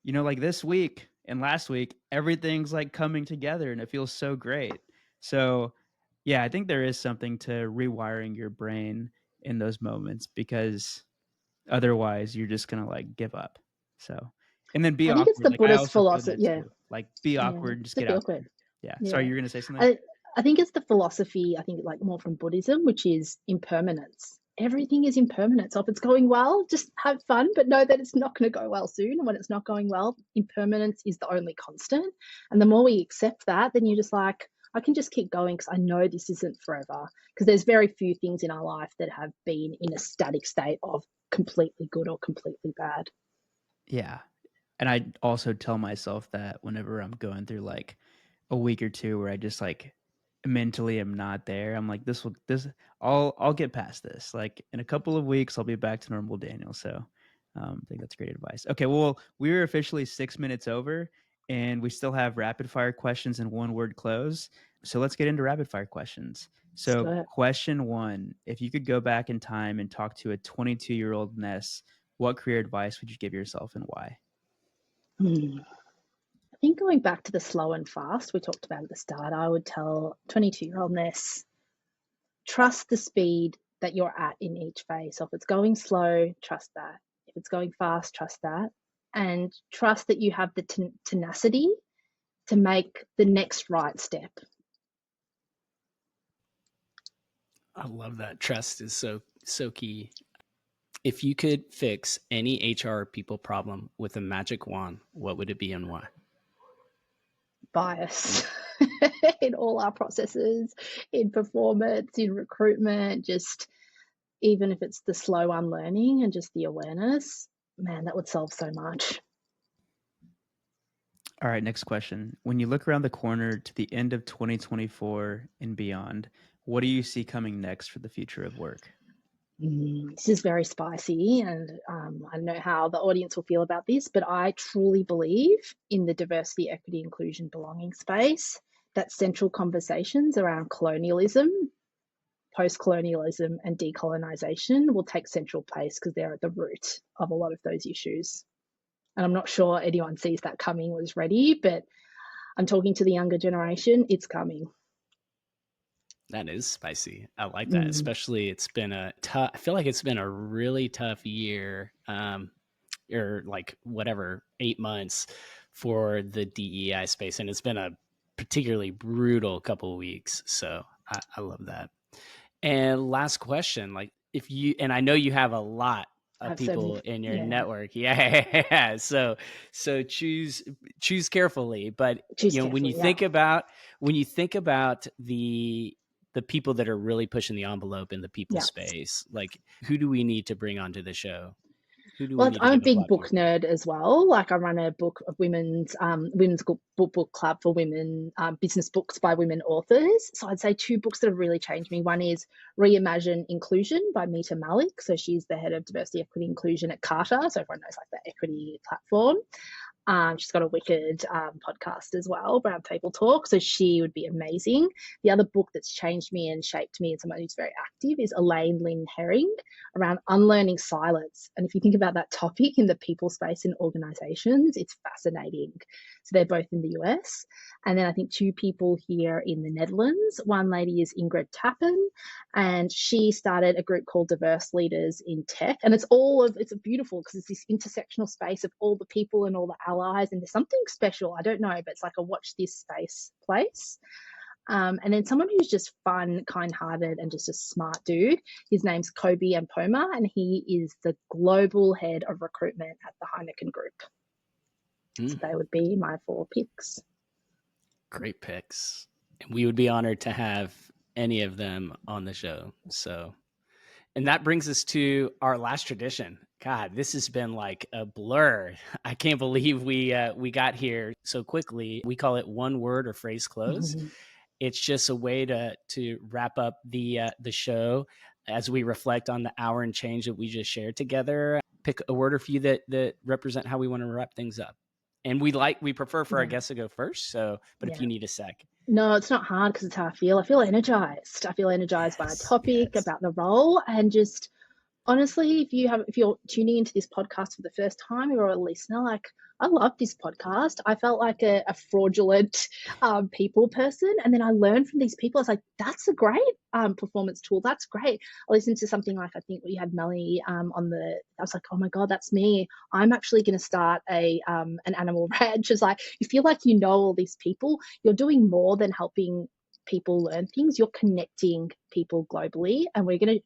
like this week and last week, everything's like coming together and it feels so great. So yeah, I think there is something to rewiring your brain in those moments, because otherwise you're just gonna like give up. So, and then be I think it's awkward. the Like, I Buddhist also feel philosophy. that Yeah. too. Like, be Yeah. awkward and just To get feel out good. there. Yeah. Sorry, Yeah. you're gonna say something? I think it's the philosophy, I think like more from Buddhism, which is impermanence. Everything is impermanent. So if it's going well, just have fun, but know that it's not going to go well soon. And when it's not going well, impermanence is the only constant. And the more we accept that, then you're just like, I can just keep going because I know this isn't forever. Because there's very few things in our life that have been in a static state of completely good or completely bad. Yeah. And I also tell myself that whenever I'm going through like a week or two where I just like mentally am not there, I'm like, I'll get past this. Like, in a couple of weeks, I'll be back to normal Daniel. So I think that's great advice. Okay. Well, we're officially 6 minutes over, and we still have rapid fire questions and one word close. So let's get into rapid fire questions. Let's do So, it. question 1: if you could go back in time and talk to a 22-year-old Ness, what career advice would you give yourself and why? I think going back to the slow and fast we talked about at the start, I would tell 22-year-old Ness, trust the speed that you're at in each phase. So if it's going slow, trust that. If it's going fast, trust that. And trust that you have the tenacity to make the next right step. I love that. Trust is so key. If you could fix any HR people problem with a magic wand, what would it be and why? Bias in all our processes, in performance, in recruitment, just even if it's the slow unlearning and just the awareness, man, that would solve so much. All right, next question. When you look around the corner to the end of 2024 and beyond, what do you see coming next for the future of work? This is very spicy, and I don't know how the audience will feel about this, but I truly believe in the diversity, equity, inclusion, belonging space, that central conversations around colonialism, post-colonialism, and decolonization will take central place because they're at the root of a lot of those issues. And I'm not sure anyone sees that coming, was ready, but I'm talking to the younger generation, it's coming. That is spicy. I like that. Especially, it's been a tough, I feel like it's been a really tough year, or like whatever, 8 months for the DEI space. And it's been a particularly brutal couple of weeks. So I love that. And last question, like, if you, and I know you have a lot I of have so many, people in your yeah, network. Yeah. So choose carefully. But choose when you carefully, yeah. think about the people that are really pushing the envelope in the people Yeah. space, like, who do we need to bring onto the show? Who do we Well, need to I'm a give a big platform? book nerd as well. Like, I run a women's book club for women, business books by women authors. So I'd say 2 books that have really changed me. One is Reimagine Inclusion by Mita Malik. So she's the head of diversity, equity, inclusion at Carter. So everyone knows, like, the equity platform. She's got a wicked podcast as well, Brown Table Talk. So she would be amazing. The other book that's changed me and shaped me and someone who's very active is Elaine Lynn Herring around unlearning silence. And if you think about that topic in the people space in organizations, it's fascinating. So they're both in the US. And then I think 2 people here in the Netherlands. One lady is Ingrid Tappen, and she started a group called Diverse Leaders in Tech. And it's beautiful because it's this intersectional space of all the people and all the allies. And there's something special. I don't know, but it's like a watch this space place. And then someone who's just fun, kind-hearted, and just a smart dude. His name's Kobe Ampoma, and he is the global head of recruitment at the Heineken Group. So they would be my 4 picks. Great picks. And we would be honored to have any of them on the show. So, and that brings us to our last tradition. God, this has been like a blur. I can't believe we got here so quickly. We call it one word or phrase close. Mm-hmm. It's just a way to wrap up the show as we reflect on the hour and change that we just shared together. Pick a word or few that represent how we want to wrap things up. And we prefer for our guests to go first. So, but if you need a sec. No, it's not hard because it's how I feel. I feel energized. I feel energized by a topic, about the role, and just honestly, if you're tuning into this podcast for the first time, you're a listener, like, I love this podcast. I felt like a fraudulent people person. And then I learned from these people. I was like, that's a great performance tool. That's great. I listened to something like, I think we had Melanie I was like, oh my God, that's me. I'm actually going to start an animal ranch. It's like, you feel like you know all these people. You're doing more than helping people learn things. You're connecting people globally, and we're gonna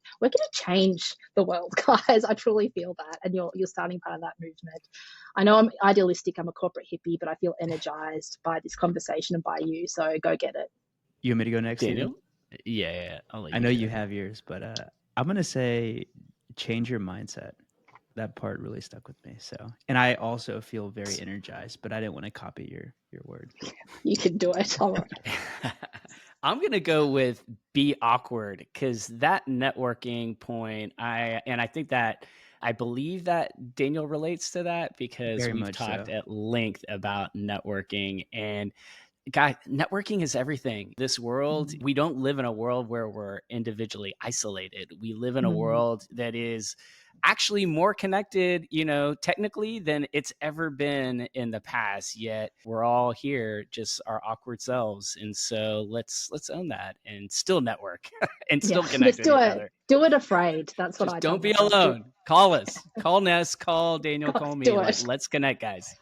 change the world, guys. I truly feel that, and you're starting part of that movement. I know I'm idealistic, I'm a corporate hippie, but I feel energized by this conversation and by you, so go get it. You want me to go next, Daniel? Yeah, I know you have yours, but I'm gonna say change your mindset. That part really stuck with me. So, and I also feel very energized, but I didn't want to copy your word. You can do it. All right. I'm going to go with be awkward, because that networking point, I think that I believe that Daniel relates to that, because Very we've talked at length about networking. And guys, networking is everything. This world, we don't live in a world where we're individually isolated. We live in a world that is actually more connected, technically, than it's ever been in the past. Yet we're all here, just our awkward selves. And so let's own that and still network and still connect with each other. Do it afraid. That's what I don't be alone. Call us. Call Ness. Call Daniel. Call me. Let's connect, guys.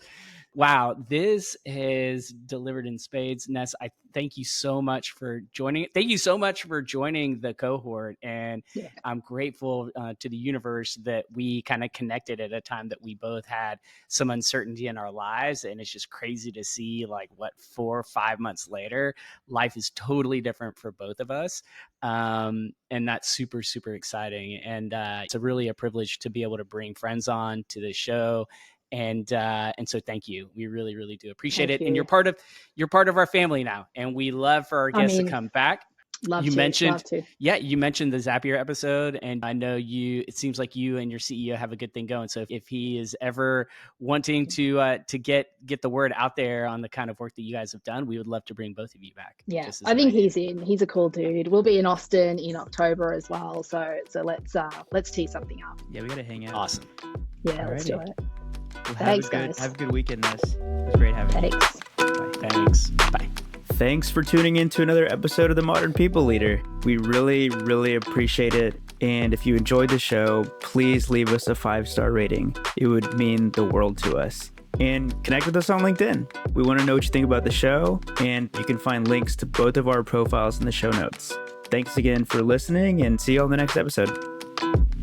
Wow, this is delivered in spades. Ness, I thank you so much for joining. Thank you so much for joining the cohort. And I'm grateful to the universe that we kind of connected at a time that we both had some uncertainty in our lives. And it's just crazy to see 4 or 5 months later, life is totally different for both of us. And that's super, super exciting. And it's really a privilege to be able to bring friends on to the show. And so thank you. We really, really do appreciate it. And you're part of our family now. And we love for our guests to come back. You mentioned the Zapier episode, and I know it seems like you and your CEO have a good thing going. So if he is ever wanting to get the word out there on the kind of work that you guys have done, we would love to bring both of you back. Yeah, I think he's in. He's a cool dude. We'll be in Austin in October as well. So let's tee something up. Yeah, we got to hang out. Awesome. Yeah, let's do it. Well, Thanks, guys. Have a good weekend, Ness. It was great having you. Bye. Thanks. Bye. Thanks for tuning in to another episode of The Modern People Leader. We really, really appreciate it. And if you enjoyed the show, please leave us a 5-star rating. It would mean the world to us. And connect with us on LinkedIn. We want to know what you think about the show, and you can find links to both of our profiles in the show notes. Thanks again for listening, and see you on the next episode.